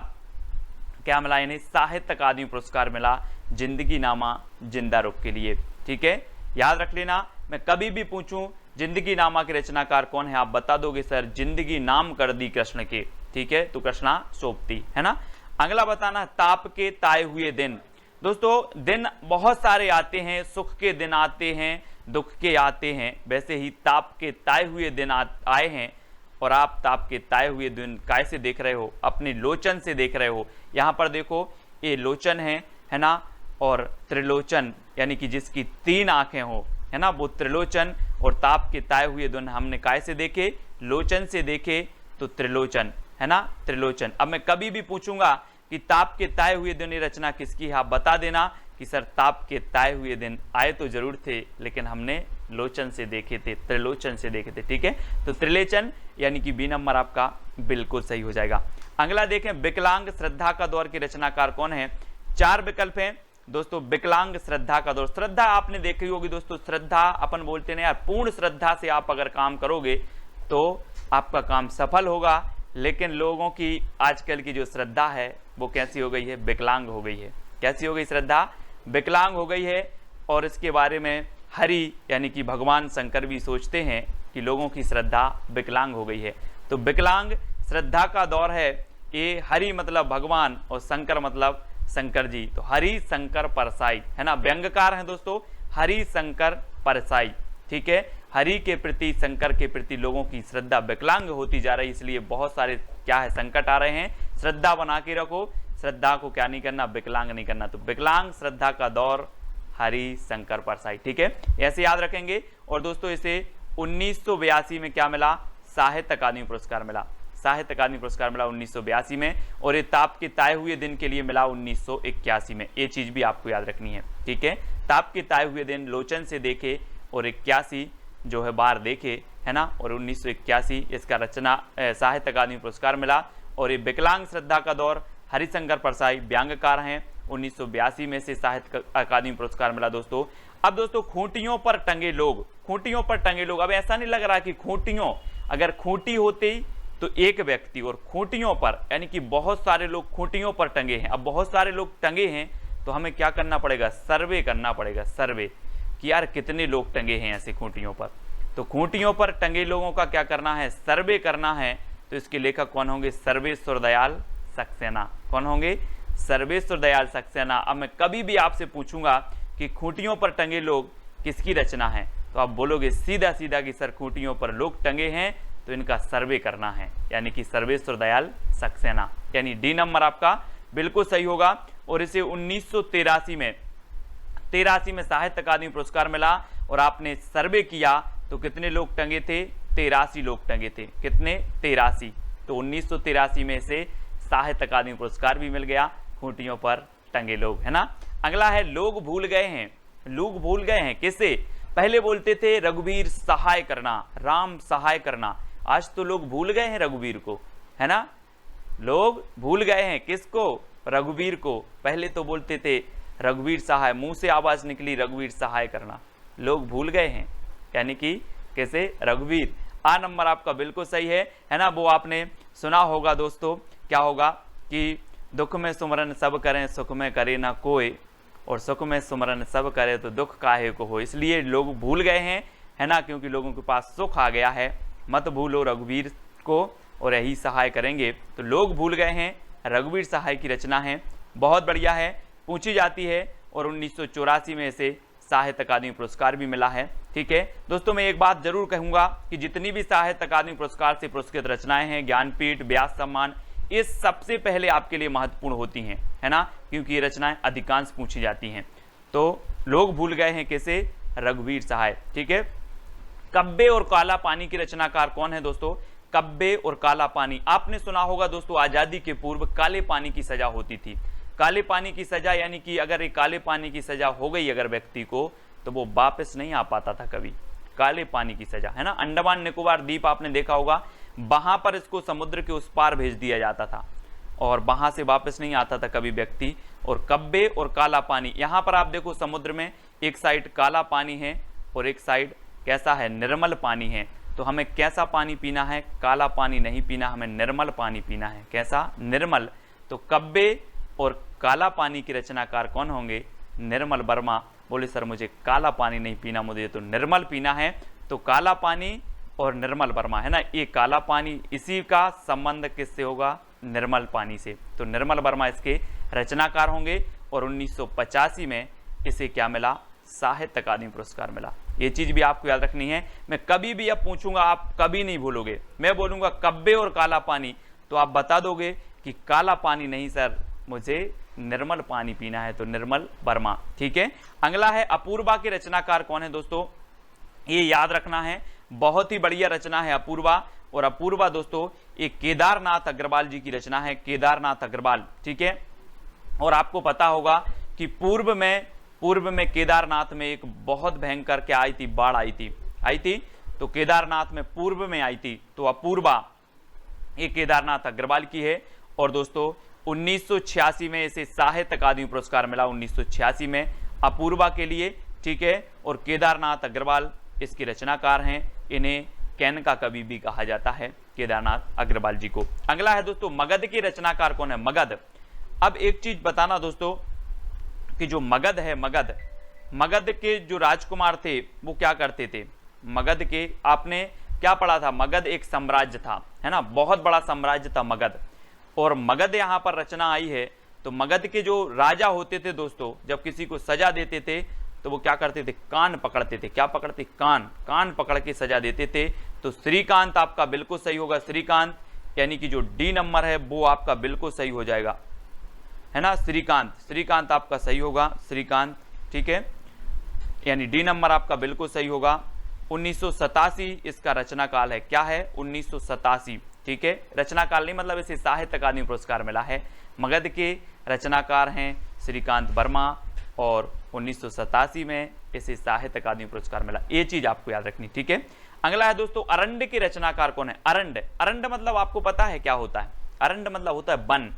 क्या मिला? यानी साहित्य अकादमी पुरस्कार मिला जिंदगी नामा जिंदा रुख के लिए, ठीक है। याद रख लेना, मैं कभी भी पूछूं जिंदगी नामा के रचनाकार कौन है, आप बता दोगे सर जिंदगी नाम कर दी कृष्ण के, ठीक है। तो कृष्णा सोबती, है ना। अगला बताना ताप के ताए हुए दिन। दोस्तों दिन बहुत सारे आते हैं, सुख के दिन आते हैं, दुख के आते हैं। वैसे ही ताप के ताए हुए दिन आए हैं, और आप ताप के ताए हुए दिन कैसे देख रहे हो? अपने लोचन से देख रहे हो। यहाँ पर देखो ये लोचन है ना। और त्रिलोचन यानी कि जिसकी 3 आंखें हो, है ना, वो त्रिलोचन। और ताप के ताए हुए दिन हमने कैसे देखे? लोचन से देखे, तो त्रिलोचन, है ना, त्रिलोचन। अब मैं कभी भी पूछूंगा कि ताप के ताए हुए दिन ये रचना किसकी है, आप बता देना कि सर ताप के ताए हुए दिन आए तो जरूर थे, लेकिन हमने लोचन से देखे थे, त्रिलोचन से देखे थे, ठीक है। तो त्रिलोचन यानी कि बी नंबर आपका बिल्कुल सही हो जाएगा। अगला देखें विकलांग श्रद्धा का दौर के रचनाकार कौन है? 4 विकल्प हैं दोस्तों। विकलांग श्रद्धा का दौर, श्रद्धा आपने देखी होगी दोस्तों। श्रद्धा अपन बोलते हैं यार, पूर्ण श्रद्धा से आप अगर काम करोगे तो आपका काम सफल होगा। लेकिन लोगों की आजकल की जो श्रद्धा है वो कैसी हो गई है? विकलांग हो गई है। कैसी हो गई श्रद्धा? विकलांग हो गई है। और इसके बारे में हरि यानी कि भगवान शंकर भी सोचते हैं कि लोगों की श्रद्धा विकलांग हो गई है। तो विकलांग श्रद्धा का दौर है ये। हरि मतलब भगवान और शंकर मतलब शंकर जी। तो हरि शंकर परसाई, है ना, व्यंग्यकार है दोस्तों, हरि शंकर परसाई, ठीक है। हरि के प्रति, शंकर के प्रति लोगों की श्रद्धा विकलांग होती जा रही, इसलिए बहुत सारे क्या है संकट आ रहे हैं। श्रद्धा बना के रखो, श्रद्धा को क्या नहीं करना? विकलांग नहीं करना। तो विकलांग श्रद्धा का दौर हरि शंकर परसाई, ठीक है, ऐसे याद रखेंगे। और दोस्तों इसे 1982 में क्या मिला? साहित्य अकादमी पुरस्कार मिला। साहित्य अकादमी पुरस्कार मिला 1982 में। और ये ताप के ताए हुए दिन के लिए मिला 1981 में। ये चीज भी आपको याद रखनी है, ठीक है। ताप के ताए हुए दिन लोचन से देखे और 81 जो है बार देखे, है ना। और 1981 इसका रचना साहित्य अकादमी पुरस्कार मिला। और ये विकलांग श्रद्धा का दौर, हरिशंकर परसाई व्यंग्यकार हैं, 1982 में से साहित्य अकादमी पुरस्कार मिला दोस्तों। अब दोस्तों खूंटियों पर टंगे लोग, खूंटियों पर टंगे लोग, अब ऐसा नहीं लग रहा कि खूंटियों, अगर खूंटी होती तो एक व्यक्ति, और खूंटियों पर यानी कि बहुत सारे लोग खूंटियों पर टंगे हैं। अब बहुत सारे लोग टंगे हैं तो हमें क्या करना पड़ेगा, सर्वे करना पड़ेगा, सर्वे कि यार कितने लोग टंगे हैं ऐसे खूंटियों पर। तो खूंटियों पर टंगे लोगों का क्या करना है, सर्वे करना है। तो इसके लेखक कौन होंगे, सर्वेश्वर दयाल सक्सेना। कौन होंगे, सर्वेश्वर दयाल सक्सेना। अब मैं कभी भी आपसे पूछूंगा कि खूंटियों पर टंगे लोग किसकी रचना है, तो आप बोलोगे सीधा सीधा कि सर खूंटियों पर लोग टंगे हैं तो इनका सर्वे करना है, यानी कि सर्वेश्वर दयाल सक्सेना, यानी डी नंबर आपका बिल्कुल सही होगा। और इसे 1983 में साहित्य अकादमी पुरस्कार मिला। और आपने सर्वे किया तो कितने लोग टंगे थे, 83 लोग टंगे थे। कितने, 83। तो 1983 में से साहित्य अकादमी पुरस्कार भी मिल गया, खूंटियों पर टंगे लोग, है ना। अगला है लोग भूल गए हैं, लोग भूल गए हैं किसे, पहले बोलते थे रघुवीर सहाय करना, राम सहाय करना, आज तो लोग भूल गए हैं रघुवीर को, है ना। लोग भूल गए हैं किसको, रघुवीर को। पहले तो बोलते थे रघुवीर सहाय, मुंह से आवाज निकली रघुवीर सहाय करना, लोग भूल गए हैं, यानी कि कैसे, रघुवीर। आ नंबर आपका बिल्कुल सही है ना। वो आपने सुना होगा दोस्तों, क्या होगा कि दुख में सुमरन सब करें, सुख में करे ना कोई, और सुख में सुमरन सब करे तो दुख काहे को हो। इसलिए लोग भूल गए हैं, है ना, क्योंकि लोगों के पास सुख आ गया है। मत भूलो रघुवीर को और यही सहाय करेंगे। तो लोग भूल गए हैं रघुवीर सहाय की रचना है, बहुत बढ़िया है, पूछी जाती है। और 1984 में इसे साहित्य अकादमी पुरस्कार भी मिला है। ठीक है दोस्तों, मैं एक बात जरूर कहूंगा कि जितनी भी साहित्य अकादमी पुरस्कार से पुरस्कृत रचनाएं हैं, ज्ञानपीठ, व्यास सम्मान, ये सबसे पहले आपके लिए महत्वपूर्ण होती हैं, है ना, क्योंकि ये रचनाएं अधिकांश पूछी जाती हैं। तो लोग भूल गए हैं कैसे, रघुवीर सहाय। ठीक है, कब्बे और काला पानी की रचनाकार कौन है दोस्तों, कब्बे और काला पानी। आपने सुना होगा दोस्तों, आजादी के पूर्व काले पानी की सजा होती थी। काले पानी की सजा यानी कि अगर एक काले पानी की सजा हो गई अगर व्यक्ति को, तो वो वापस नहीं आ पाता था कभी। काले पानी की सजा, है ना। अंडमान निकोबार द्वीप आपने देखा होगा, वहां पर इसको समुद्र के उस पार भेज दिया जाता था और वहां से वापस नहीं आता था कभी व्यक्ति। और कब्बे और काला पानी, यहाँ पर आप देखो समुद्र में एक साइड काला पानी है और एक साइड कैसा है, निर्मल पानी है। तो हमें कैसा पानी पीना है, काला पानी नहीं पीना, हमें निर्मल पानी पीना है। कैसा, निर्मल। तो कब्बे और काला पानी की रचनाकार कौन होंगे, निर्मल वर्मा। बोले सर मुझे काला पानी नहीं पीना, मुझे तो निर्मल पीना है। तो काला पानी और निर्मल वर्मा, है ना, ये काला पानी, इसी का संबंध किससे होगा, निर्मल पानी से। तो निर्मल वर्मा इसके रचनाकार होंगे। और 1985 में इसे क्या मिला, साहित्य अकादमी पुरस्कार मिला। ये चीज भी आपको याद रखनी है। मैं कभी भी अब पूछूंगा, आप कभी नहीं भूलोगे। मैं बोलूंगा कब्बे और काला पानी, तो आप बता दोगे कि काला पानी नहीं सर, मुझे निर्मल पानी पीना है। तो निर्मल वर्मा। ठीक है, अगला है अपूर्वा के रचनाकार कौन है दोस्तों, ये याद रखना है, बहुत ही बढ़िया रचना है अपूर्वा। और अपूर्वा दोस्तों एक केदारनाथ अग्रवाल जी की रचना है, केदारनाथ अग्रवाल। ठीक है, और आपको पता होगा कि पूर्व में केदारनाथ में एक बहुत भयंकर क्या आई थी, बाढ़ आई थी। तो केदारनाथ में पूर्व में आई थी। तो अपूर्वा ये केदारनाथ अग्रवाल की है। और दोस्तों 1986 में इसे साहित्य अकादमी पुरस्कार मिला, 1986 में अपूर्वा के लिए। ठीक है, और केदारनाथ अग्रवाल इसके रचनाकार हैं। इन्हें कैन का कवि भी कहा जाता है, केदारनाथ अग्रवाल जी को। अगला है दोस्तों मगध के रचनाकार कौन है, मगध। अब एक चीज बताना दोस्तों कि जो मगध है, मगध के जो राजकुमार थे वो क्या करते थे, मगध के, आपने क्या पढ़ा था, मगध एक साम्राज्य था, है ना, बहुत बड़ा साम्राज्य था मगध। और मगध यहाँ पर रचना आई है। तो मगध के जो राजा होते थे दोस्तों, जब किसी को सजा देते थे तो वो क्या करते थे, कान पकड़ते थे। क्या पकड़ते, कान पकड़ के सजा देते थे। तो श्रीकांत आपका बिल्कुल सही होगा, श्रीकांत, यानी कि जो डी नंबर है वो आपका बिल्कुल सही हो जाएगा, है ना। श्रीकांत आपका सही होगा, श्रीकांत। ठीक है, यानी डी नंबर आपका बिल्कुल सही होगा। 1987 इसका रचना काल है, क्या है, 1987। ठीक है, रचना काल नहीं मतलब इसे साहित्य अकादमी पुरस्कार मिला है। मगध के रचनाकार हैं श्रीकांत वर्मा और 1987 में इसे साहित्य अकादमी पुरस्कार मिला। ये चीज आपको याद रखनी, ठीक है। अगला है दोस्तों, अरंड के रचनाकार कौन है? अरंड, अरंड मतलब आपको पता है क्या होता है? अरंड मतलब होता है वन,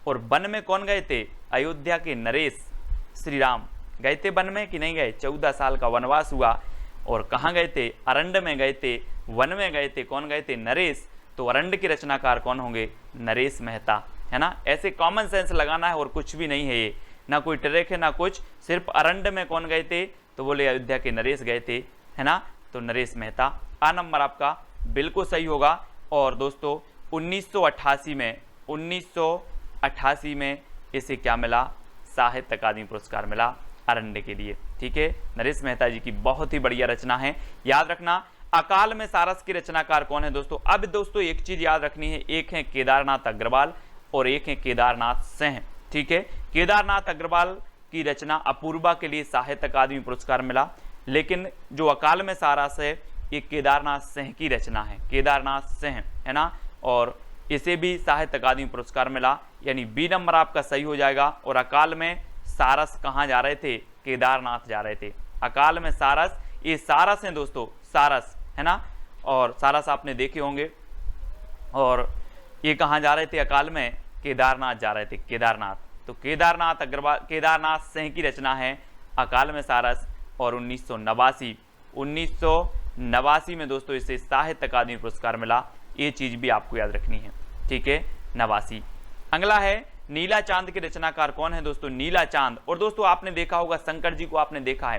और वन में कौन गए थे? अयोध्या के नरेश श्री राम गए थे वन में कि नहीं गए? 14 साल का वनवास हुआ और कहाँ गए थे? अरंड में गए थे, वन में गए थे। कौन गए थे? नरेश। तो अरंड के रचनाकार कौन होंगे? नरेश मेहता, है ना। ऐसे कॉमन सेंस लगाना है और कुछ भी नहीं है ये, ना कोई ट्रैक है ना कुछ, सिर्फ अरंड में कौन गए थे? तो बोले अयोध्या के नरेश गए थे, है ना। तो नरेश मेहता, आ नंबर आपका बिल्कुल सही होगा। और दोस्तों 1988 में इसे क्या मिला? साहित्य अकादमी पुरस्कार मिला अरंड के लिए, ठीक है। नरेश मेहता जी की बहुत ही बढ़िया रचना है, याद रखना। अकाल में सारस के रचनाकार कौन है दोस्तों? अब दोस्तों एक चीज याद रखनी है, एक है केदारनाथ अग्रवाल और एक है केदारनाथ सिंह, ठीक है। केदारनाथ अग्रवाल की रचना अपूर्वा के लिए साहित्य अकादमी पुरस्कार मिला, लेकिन जो अकाल में सारस है ये केदारनाथ सिंह की रचना है, केदारनाथ सिंह, है ना। और इसे भी साहित्य अकादमी पुरस्कार मिला, यानी बी नंबर आपका सही हो जाएगा। और अकाल में सारस कहाँ जा रहे थे? केदारनाथ जा रहे थे। अकाल में सारस, ये सारस हैं दोस्तों, सारस, है ना। और सारस आपने देखे होंगे। और ये कहाँ जा रहे थे अकाल में? केदारनाथ जा रहे थे, केदारनाथ। तो केदारनाथ अग्रवाल, केदारनाथ सिंह की रचना है अकाल में सारस। और 1989 में दोस्तों इसे साहित्य अकादमी पुरस्कार मिला। ये चीज भी आपको याद रखनी है, ठीक है, 89। अगला है नीला चांद के रचनाकार कौन है दोस्तों? नीला चांद। और दोस्तों आपने देखा होगा शंकर जी को, आपने देखा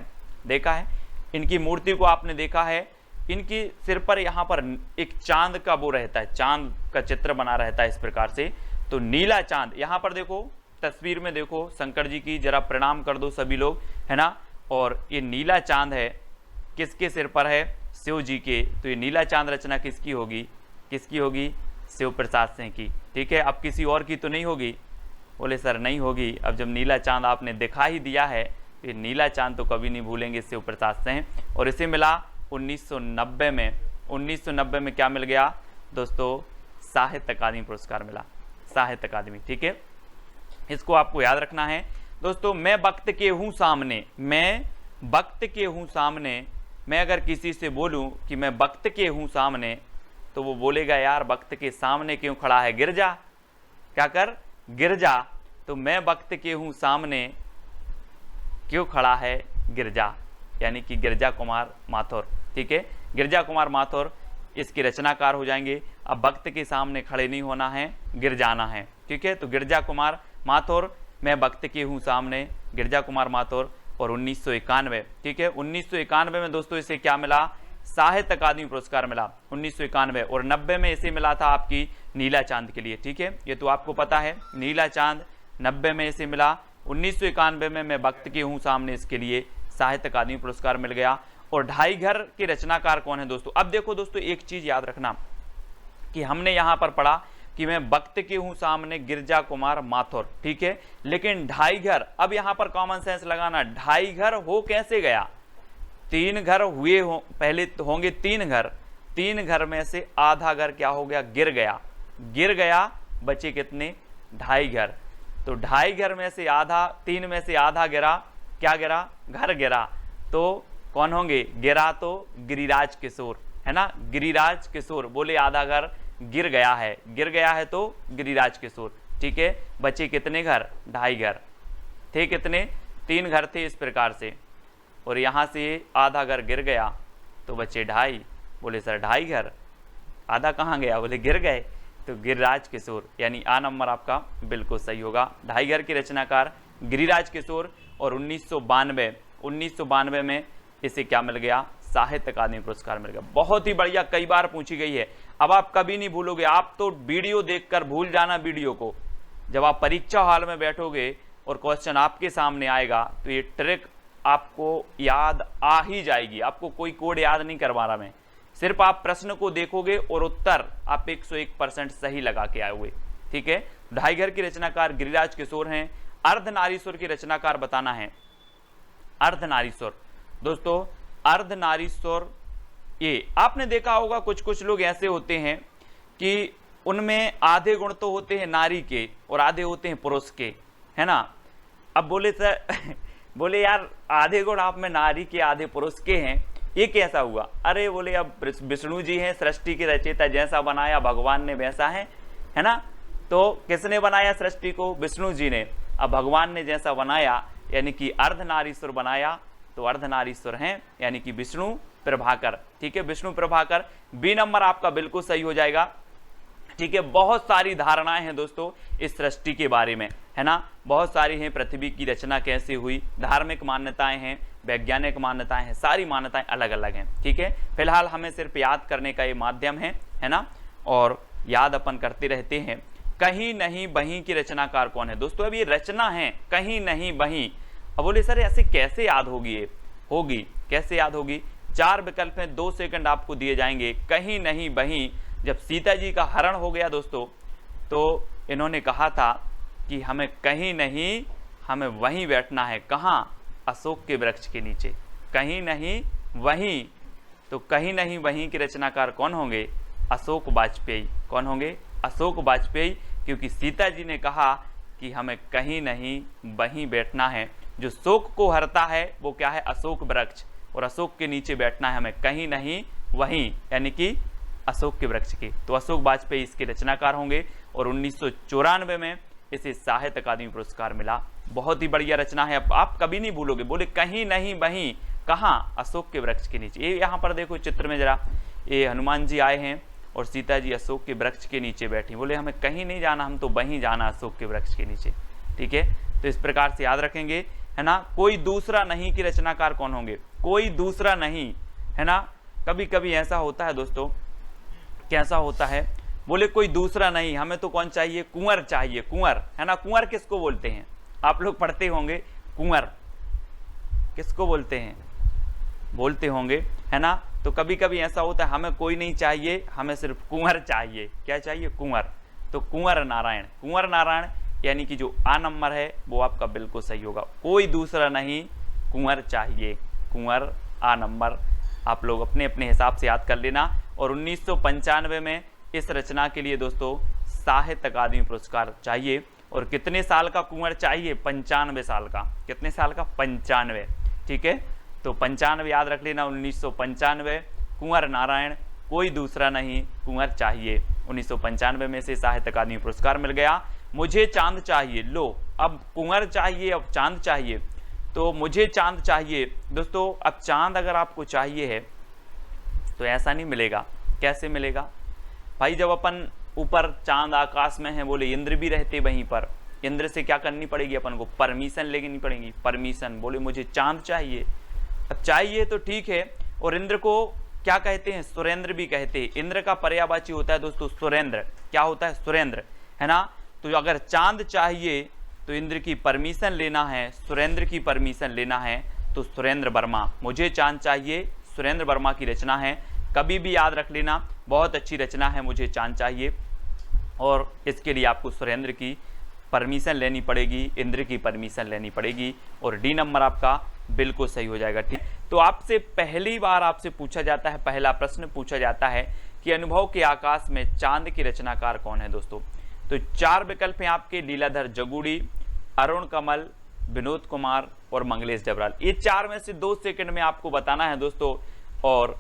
है, इनकी मूर्ति को आपने देखा है। इनकी सिर पर यहाँ पर एक चांद का वो रहता है, चांद का चित्र बना रहता है इस प्रकार से। तो नीला चांद, यहाँ पर देखो तस्वीर में देखो शंकर जी की, जरा प्रणाम कर दो सभी लोग, है ना। और ये नीला चांद है, किसके सिर पर है? शिव जी के। तो ये नीला चांद रचना किसकी होगी? किसकी होगी? शिव प्रसाद सिंह की, ठीक है। अब किसी और की तो नहीं होगी? बोले सर नहीं होगी। अब जब नीला चांद आपने दिखा ही दिया है, ये नीला चांद तो कभी नहीं भूलेंगे शिव प्रसाद सिंह। और इसे मिला 1990 में। 1990 में क्या मिल गया दोस्तों? साहित्य अकादमी पुरस्कार मिला, साहित्य अकादमी, ठीक है। इसको आपको याद रखना है दोस्तों। मैं वक्त के हूँ सामने, मैं वक्त के हूँ सामने, मैं अगर किसी से बोलूं कि मैं वक्त के हूँ सामने, तो वो बोलेगा यार वक्त के सामने क्यों खड़ा है? गिर जा, क्या कर? गिर जा। तो मैं वक्त के हूँ सामने क्यों खड़ा है? गिर जा, यानी कि गिरजा कुमार माथुर, ठीक है। गिरजा कुमार माथुर इसके रचनाकार हो जाएंगे। अब वक्त के सामने खड़े नहीं होना है, गिर जाना है, ठीक है। तो गिरजा कुमार माथुर, मैं वक्त के हूँ सामने, गिरजा कुमार माथुर। और 1991, ठीक है, 1991 में दोस्तों इसे क्या मिला? साहित्य अकादमी पुरस्कार मिला 1991। और 90 में इसे मिला था आपकी नीला चांद के लिए, ठीक है। ये तो आपको पता है, नीला चांद 90 में इसे मिला। 1991 में मैं वक्त के हूँ सामने, इसके लिए साहित्य अकादमी पुरस्कार मिल गया। और ढाई घर के रचनाकार कौन है दोस्तों? अब देखो दोस्तों एक चीज याद रखना कि हमने यहाँ पर पढ़ा कि मैं वक्त के हूँ सामने, गिरजा कुमार माथुर, ठीक है। लेकिन ढाई घर, अब यहाँ पर कॉमन सेंस लगाना, ढाई घर हो कैसे गया? 3 घर हुए हो, पहले तो होंगे 3 घर, 3 घर में से आधा घर क्या हो गया? गिर गया, गिर गया, बचे कितने? ढाई घर। तो ढाई घर में से आधा, 3 में से आधा गिरा, क्या गिरा? घर गिरा। तो कौन होंगे? गिरा तो गिरिराज किशोर, है ना। गिरिराज किशोर बोले आधा घर गिर गया है, गिर गया है तो गिरिराज किशोर, ठीक है। बचे कितने घर? ढाई घर। थे कितने? 3 घर थे इस प्रकार से। और यहाँ से आधा घर गिर गया तो बचे ढाई। बोले सर ढाई घर, आधा कहाँ गया? बोले गिर गए। तो गिरिराज किशोर, यानी आ नंबर आपका बिल्कुल सही होगा। ढाई घर के रचनाकार गिरिराज किशोर। और 1992 में इसे क्या मिल गया? साहित्य अकादमी पुरस्कार मिल गया। बहुत ही बढ़िया, कई बार पूछी गई है। अब आप कभी नहीं भूलोगे, आप तो वीडियो देखकर भूल जाना वीडियो को। जब आप परीक्षा हॉल में बैठोगे और क्वेश्चन आपके सामने आएगा तो ये ट्रिक आपको याद आ ही जाएगी। आपको कोई कोड याद नहीं करवा रहा मैं, सिर्फ आप प्रश्न को देखोगे और उत्तर आप 101% सही लगा के आए हुए, ठीक है। ढाई घर के रचनाकार गिरिराज किशोर हैं। अर्धनारीश्वर के रचनाकार बताना है। अर्धनारीश्वर दोस्तों, अर्धनारीश्वर, ये आपने देखा होगा कुछ कुछ लोग ऐसे होते हैं कि उनमें आधे गुण तो होते हैं नारी के और आधे होते हैं पुरुष के, है ना। अब बोले सर बोले यार आधे गुण आप में नारी के आधे पुरुष के हैं, ये कैसा हुआ? अरे बोले अब विष्णु जी हैं सृष्टि के रचयिता, जैसा बनाया भगवान ने वैसा है ना। तो किसने बनाया सृष्टि को? विष्णु जी ने। अब भगवान ने जैसा बनाया यानी कि अर्धनारीश्वर बनाया, तो अर्धनारीश्वर हैं यानी कि विष्णु प्रभाकर। ठीक है, विष्णु प्रभाकर। बी नंबर आपका बिल्कुल सही हो जाएगा। ठीक है, बहुत सारी धारणाएं हैं दोस्तों इस सृष्टि के बारे में, है ना, बहुत सारी हैं। पृथ्वी की रचना कैसे हुई, धार्मिक मान्यताएं हैं, वैज्ञानिक मान्यताएं हैं, सारी मान्यताएं अलग अलग हैं। ठीक है, फिलहाल हमें सिर्फ याद करने का ये माध्यम है ना, और याद अपन करते रहते हैं। कहीं नहीं बहीं की रचनाकार कौन है? दोस्तों अब ये रचना है कहीं नहीं बहीं। अब बोले सर ऐसे कैसे याद होगी? ये होगी कैसे याद होगी? 4 विकल्प में 2 सेकंड आपको दिए जाएंगे। कहीं नहीं बहीं, जब सीता जी का हरण हो गया दोस्तों, तो इन्होंने कहा था कि हमें कहीं नहीं, हमें वहीं बैठना है। कहाँ? अशोक के वृक्ष के नीचे। कहीं नहीं वहीं, तो कहीं नहीं वहीं के रचनाकार कौन होंगे? अशोक वाजपेयी। कौन होंगे? अशोक वाजपेयी, क्योंकि सीता जी ने कहा कि हमें कहीं नहीं वहीं बैठना है। जो शोक को हरता है वो क्या है? अशोक वृक्ष, और अशोक के नीचे बैठना है हमें कहीं नहीं वहीं, यानी कि अशोक के वृक्ष के। तो अशोक वाजपेयी इसके रचनाकार होंगे, और 1994 में इसे साहित्य अकादमी पुरस्कार मिला। बहुत ही बढ़िया रचना है, आप कभी नहीं भूलोगे। बोले कहीं नहीं वहीं, कहाँ? अशोक के वृक्ष के नीचे। ये यहाँ पर देखो चित्र में जरा, ये हनुमान जी आए हैं और सीता जी अशोक के वृक्ष के नीचे बैठी। बोले हमें कहीं नहीं जाना, हम तो वहीं जाना, अशोक के वृक्ष के नीचे। ठीक है, तो इस प्रकार से याद रखेंगे, है ना। कोई दूसरा नहीं की रचनाकार कौन होंगे? कोई दूसरा नहीं, है ना। कभी कभी ऐसा होता है दोस्तों, कैसा होता है? बोले कोई दूसरा नहीं, हमें तो कौन चाहिए? कुंवर चाहिए, कुंवर, है ना। कुंवर किसको बोलते हैं? आप लोग पढ़ते होंगे, कुंवर किसको बोलते हैं? बोलते होंगे, है ना। तो कभी कभी ऐसा होता है हमें कोई नहीं चाहिए, हमें सिर्फ कुंवर चाहिए। क्या चाहिए? कुंवर। तो कुंवर नारायण, कुंवर नारायण, यानी कि जो आ नंबर है वो आपका बिल्कुल सही होगा। कोई दूसरा नहीं, कुंवर चाहिए, कुंवर आ नंबर। आप लोग अपने अपने हिसाब से याद कर लेना। और 1995 में इस रचना के लिए दोस्तों साहित्य अकादमी पुरस्कार चाहिए। और कितने साल का कुंवर चाहिए? 95 साल का। कितने साल का? 95। ठीक है, तो 95 याद रख लेना। 1995, कुंवर नारायण, कोई दूसरा नहीं, कुंवर चाहिए। 1995 में से साहित्य अकादमी पुरस्कार मिल गया। मुझे चांद चाहिए, लो अब कुंवर चाहिए, अब चांद चाहिए। तो मुझे चांद चाहिए दोस्तों। अब चांद अगर आपको चाहिए है तो ऐसा नहीं मिलेगा। कैसे मिलेगा भाई? जब अपन ऊपर चांद आकाश में है, बोले इंद्र भी रहते वहीं पर, इंद्र से क्या करनी पड़ेगी अपन को? परमिशन लेनी पड़ेगी, परमिशन। बोले मुझे चांद चाहिए। अब चाहिए तो ठीक है, और इंद्र को क्या कहते हैं? सुरेंद्र भी कहते हैं। इंद्र का पर्यायवाची होता है दोस्तों सुरेंद्र। क्या होता है? सुरेंद्र, है ना। तो अगर चांद चाहिए तो इंद्र की परमिशन लेना है, सुरेंद्र की परमिशन लेना है, तो सुरेंद्र वर्मा। मुझे चांद चाहिए सुरेंद्र वर्मा की रचना है। कभी भी याद रख लेना, बहुत अच्छी रचना है मुझे चांद चाहिए, और इसके लिए आपको सुरेंद्र की परमिशन लेनी पड़ेगी, इंद्र की परमिशन लेनी पड़ेगी। और डी नंबर आपका बिल्कुल सही हो जाएगा। ठीक, तो आपसे पहली बार आपसे पूछा जाता है, पहला प्रश्न पूछा जाता है कि अनुभव के आकाश में चांद की रचनाकार कौन है दोस्तों? तो 4 विकल्प हैं आपके, लीलाधर जगूड़ी, अरुण कमल, विनोद कुमार और मंगलेश डबराल। ये 4 में से 2 सेकंड में आपको बताना है दोस्तों। और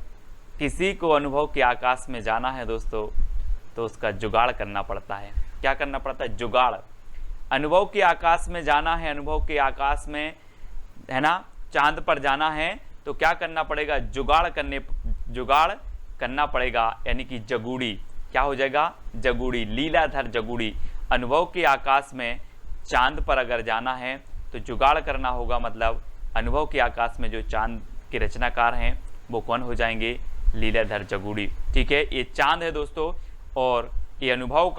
किसी को अनुभव के आकाश में जाना है दोस्तों, तो उसका जुगाड़ करना पड़ता है। क्या करना पड़ता है? जुगाड़। अनुभव के आकाश में जाना है, अनुभव के आकाश में, है ना, चांद पर जाना है, तो क्या करना पड़ेगा? जुगाड़ करना पड़ेगा, यानी कि जगूड़ी। क्या हो जाएगा? जगूड़ी, लीलाधर जगूड़ी। अनुभव के आकाश में चांद पर अगर जाना है तो जुगाड़ करना होगा, मतलब अनुभव के आकाश में जो चांद के रचनाकार हैं वो कौन हो जाएंगे? लीलाधर जगूड़ी। ठीक है, ये चांद है दोस्तों, और ये अनुभव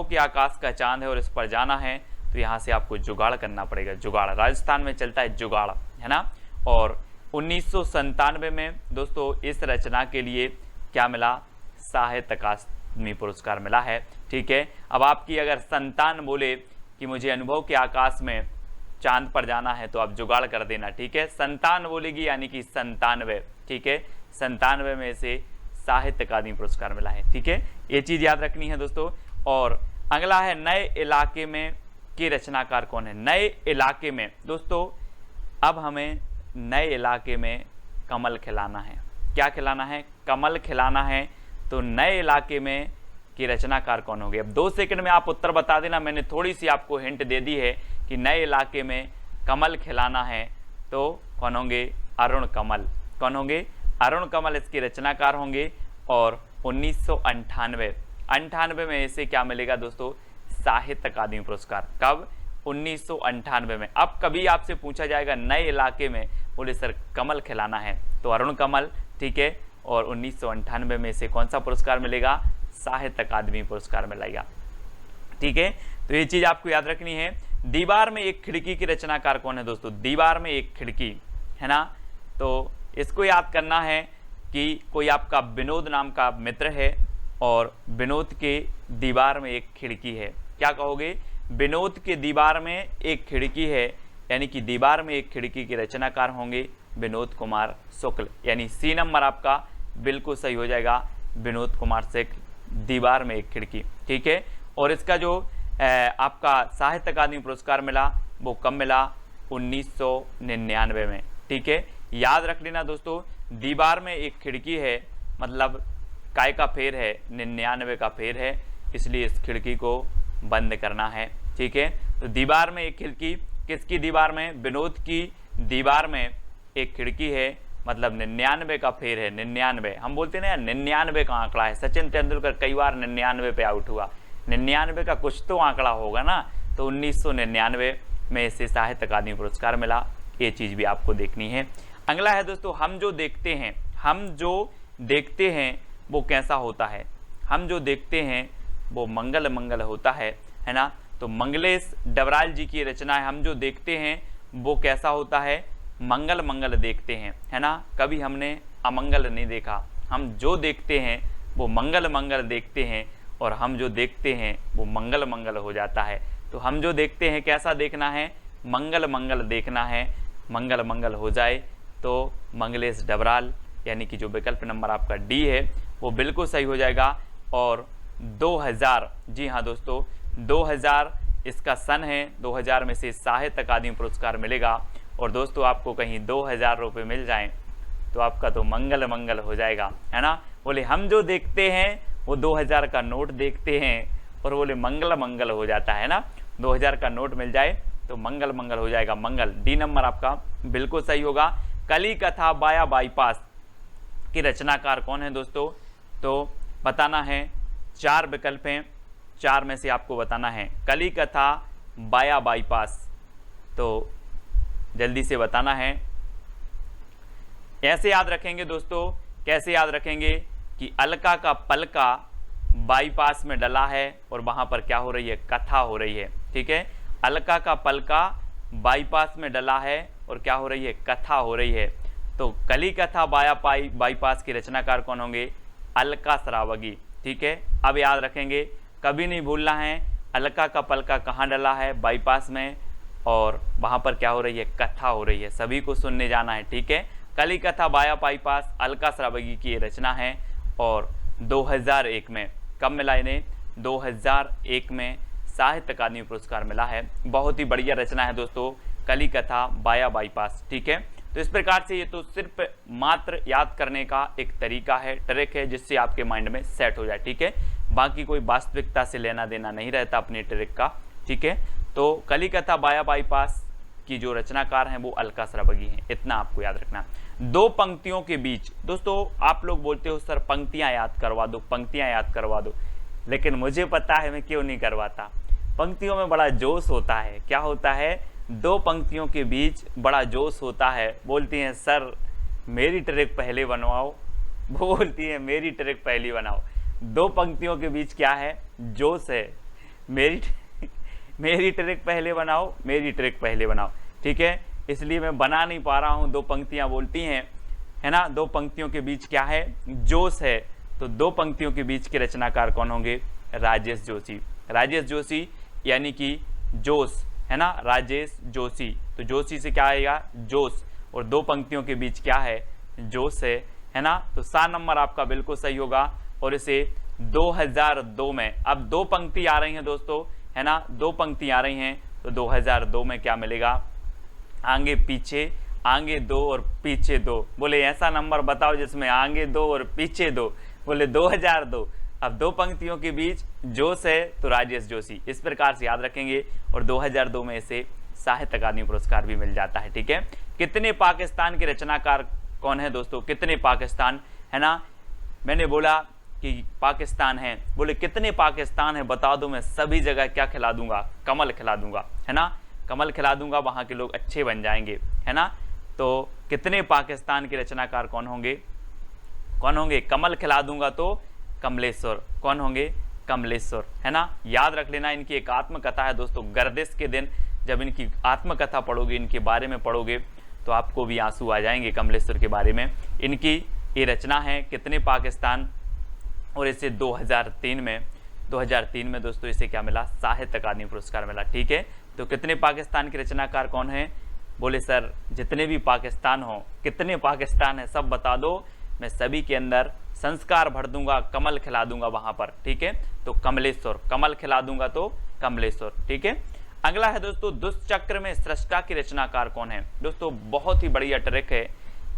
के आकाश का चांद है, और इस पर जाना है तो यहाँ से आपको जुगाड़ करना पड़ेगा। जुगाड़, राजस्थान में चलता है जुगाड़, है ना। और 1997 में दोस्तों इस रचना के लिए क्या मिला? साहित्य अकादमी पुरस्कार मिला है। ठीक है, अब आपकी अगर संतान बोले कि मुझे अनुभव के आकाश में चांद पर जाना है, तो आप जुगाड़ कर देना। ठीक है, संतान बोलेगी यानी कि 97। ठीक है, 97 में से साहित्य अकादमी पुरस्कार मिला है। ठीक है, ये चीज याद रखनी है दोस्तों। और अगला है नए इलाके में के रचनाकार कौन है? नए इलाके में दोस्तों अब हमें नए इलाके में कमल खिलाना है। क्या खिलाना है? कमल खिलाना है। तो नए इलाके में की रचनाकार कौन होंगे? अब 2 सेकंड में आप उत्तर बता देना। मैंने थोड़ी सी आपको हिंट दे दी है कि नए इलाके में कमल खिलाना है तो कौन होंगे? अरुण कमल। कौन होंगे? अरुण कमल इसके रचनाकार होंगे। और 1998 में इसे क्या मिलेगा दोस्तों? साहित्य अकादमी पुरस्कार। कब? 1998 में। अब कभी आपसे पूछा जाएगा नए इलाके में, बोले सर कमल खिलाना है, तो अरुण कमल, ठीक है। और 1998 में इसे कौन सा पुरस्कार मिलेगा? साहित्य अकादमी पुरस्कार मिलेगा, ठीक है। तो ये चीज आपको याद रखनी है। दीवार में एक खिड़की की रचनाकार कौन है दोस्तों? दीवार में एक खिड़की, है ना। तो इसको याद करना है कि कोई आपका विनोद नाम का मित्र है और विनोद के दीवार में एक खिड़की है। क्या कहोगे? विनोद के दीवार में एक खिड़की है, यानी कि दीवार में एक खिड़की के रचनाकार होंगे विनोद कुमार शुक्ल, यानी सी नंबर आपका बिल्कुल सही हो जाएगा, विनोद कुमार शुक्ल, दीवार में एक खिड़की, ठीक है। और इसका जो आपका साहित्य अकादमी पुरस्कार मिला वो कब मिला? 1999 में, ठीक है। याद रख लेना दोस्तों, दीवार में एक खिड़की है मतलब काय का फेर है? 99 का फेर है, इसलिए इस खिड़की को बंद करना है, ठीक है। तो दीवार में एक खिड़की, किसकी दीवार में? विनोद की दीवार में एक खिड़की है, मतलब 99 का फेर है। 99 हम बोलते हैं ना यार, 99 का आंकड़ा है। सचिन तेंदुलकर कई बार 99 पे आउट हुआ, 99 का कुछ तो आंकड़ा होगा ना। तो 1999 में इसे साहित्य अकादमी पुरस्कार मिला। ये चीज़ भी आपको देखनी है। अगला है दोस्तों, हम जो देखते हैं वो कैसा होता है? हम जो देखते हैं वो मंगल मंगल होता है ना। तो मंगलेश डबराल जी की रचना है, हम जो देखते हैं वो कैसा होता है? मंगल मंगल देखते हैं, है ना। कभी हमने अमंगल नहीं देखा, हम जो देखते हैं वो मंगल मंगल देखते हैं, और हम जो देखते हैं वो मंगल मंगल हो जाता है। तो हम जो देखते हैं कैसा देखना है? मंगल मंगल देखना है। मंगल मंगल हो जाए तो मंगलेश डबराल, यानी कि जो विकल्प नंबर आपका डी है वो बिल्कुल सही हो जाएगा। और 2000, जी हाँ दोस्तों, 2000 इसका सन है। 2000 में से साहित्य अकादमी पुरस्कार मिलेगा। और दोस्तों आपको कहीं 2000 रुपये मिल जाएं तो आपका तो मंगल मंगल हो जाएगा, है ना। बोले हम जो देखते हैं वो 2000 का नोट देखते हैं, और बोले मंगल मंगल हो जाता है ना। 2000 का नोट मिल जाए तो मंगल मंगल हो जाएगा। मंगल, डी नंबर आपका बिल्कुल सही होगा। कली कथा बाया बाईपास की रचनाकार कौन है दोस्तों? तो बताना है, 4 विकल्प हैं, 4 में से आपको बताना है। कली कथा बाया बाईपास, तो जल्दी से बताना है। ऐसे याद रखेंगे दोस्तों, कैसे याद रखेंगे कि अलका का पलका बाईपास में डला है और वहां पर क्या हो रही है? कथा हो रही है, ठीक है। अलका का पलका बाईपास में डला है और क्या हो रही है? कथा हो रही है। तो कली कथा बाईपास की रचनाकार कौन होंगे? अलका श्रावगी, ठीक है। अब याद रखेंगे, कभी नहीं भूलना है, अलका का पलका कहाँ डला है? बाईपास में, और वहां पर क्या हो रही है? कथा हो रही है। सभी को सुनने जाना है, ठीक है। कली कथा बाया बाईपास अलका श्रावगी की रचना है। और 2001 में कब मिला इन्हें? 2001 में साहित्य अकादमी पुरस्कार मिला है। बहुत ही बढ़िया रचना है दोस्तों, कली कथा बाया बाईपास, ठीक है। तो इस प्रकार से ये तो सिर्फ मात्र याद करने का एक तरीका है, ट्रिक है, जिससे आपके माइंड में सेट हो जाए, ठीक है। बाकी कोई वास्तविकता से लेना देना नहीं रहता अपनी ट्रिक का, ठीक है। तो कली कथा बाया बाईपास की जो रचनाकार हैं वो अलका श्रावगी हैं, इतना आपको याद रखना। 2 पंक्तियों के बीच, दोस्तों आप लोग बोलते हो सर पंक्तियां याद करवा दो, पंक्तियां याद करवा दो, लेकिन मुझे पता है मैं क्यों नहीं करवाता। पंक्तियों में बड़ा जोश होता है। क्या होता है? 2 पंक्तियों के बीच बड़ा जोश होता है। बोलती हैं सर मेरी ट्रिक पहले बनवाओ, वो बोलती है मेरी ट्रिक पहली बनाओ। 2 पंक्तियों के बीच क्या है? जोश है। मेरी ट्रिक पहले बनाओ, मेरी ट्रिक पहले बनाओ, ठीक है। इसलिए मैं बना नहीं पा रहा हूँ। 2 पंक्तियाँ बोलती हैं, है ना। 2 पंक्तियों के बीच क्या है? जोश है। तो 2 पंक्तियों के बीच के रचनाकार कौन होंगे? राजेश जोशी। राजेश जोशी यानी कि जोश, है ना, राजेश जोशी। तो जोशी से क्या आएगा? जोश। और 2 पंक्तियों के बीच क्या है? जोश है ना। तो 7 नंबर आपका बिल्कुल सही होगा। और इसे 2002 में, अब 2 पंक्ति आ रही हैं दोस्तों, है ना, 2 पंक्ति आ रही हैं, तो 2002 में क्या मिलेगा? आगे पीछे, आगे 2 और पीछे 2। बोले ऐसा नंबर बताओ जिसमें आगे 2 और पीछे 2। बोले 2002। अब 2 पंक्तियों के बीच जोश है तो राजेश जोशी, इस प्रकार से याद रखेंगे। और 2002 में इसे साहित्य अकादमी पुरस्कार भी मिल जाता है। ठीक है, कितने पाकिस्तान के रचनाकार कौन है दोस्तों? कितने पाकिस्तान, है ना, मैंने बोला कि पाकिस्तान है, बोले कितने पाकिस्तान है बता दो, मैं सभी जगह क्या खिला दूंगा? कमल खिला दूंगा, है ना, कमल खिला दूंगा, वहां के लोग अच्छे बन जाएंगे, है ना। तो कितने पाकिस्तान के रचनाकार कौन होंगे? कौन होंगे? कमल खिला दूंगा तो कमलेश्वर। कौन होंगे? कमलेश्वर, है ना। याद रख लेना, इनकी एक आत्मकथा है दोस्तों। गर्दिश के दिन जब इनकी आत्मकथा पढ़ोगे, इनके बारे में पढ़ोगे तो आपको भी आंसू आ जाएंगे कमलेश्वर के बारे में। इनकी ये रचना है कितने पाकिस्तान, और इसे 2003 में दोस्तों इसे क्या मिला? साहित्य अकादमी पुरस्कार मिला। ठीक है, तो कितने पाकिस्तान के रचनाकार कौन है? बोले सर जितने भी पाकिस्तान हो, कितने पाकिस्तान है सब बता दो, मैं सभी के अंदर संस्कार भर दूंगा, कमल खिला दूंगा वहां पर। ठीक है, तो कमलेश्वर, कमल खिला दूंगा तो कमलेश्वर। ठीक है, अगला है दोस्तों दुष्चक्र में सृष्टा की रचनाकार कौन है? दोस्तों बहुत ही बढ़िया ट्रिक है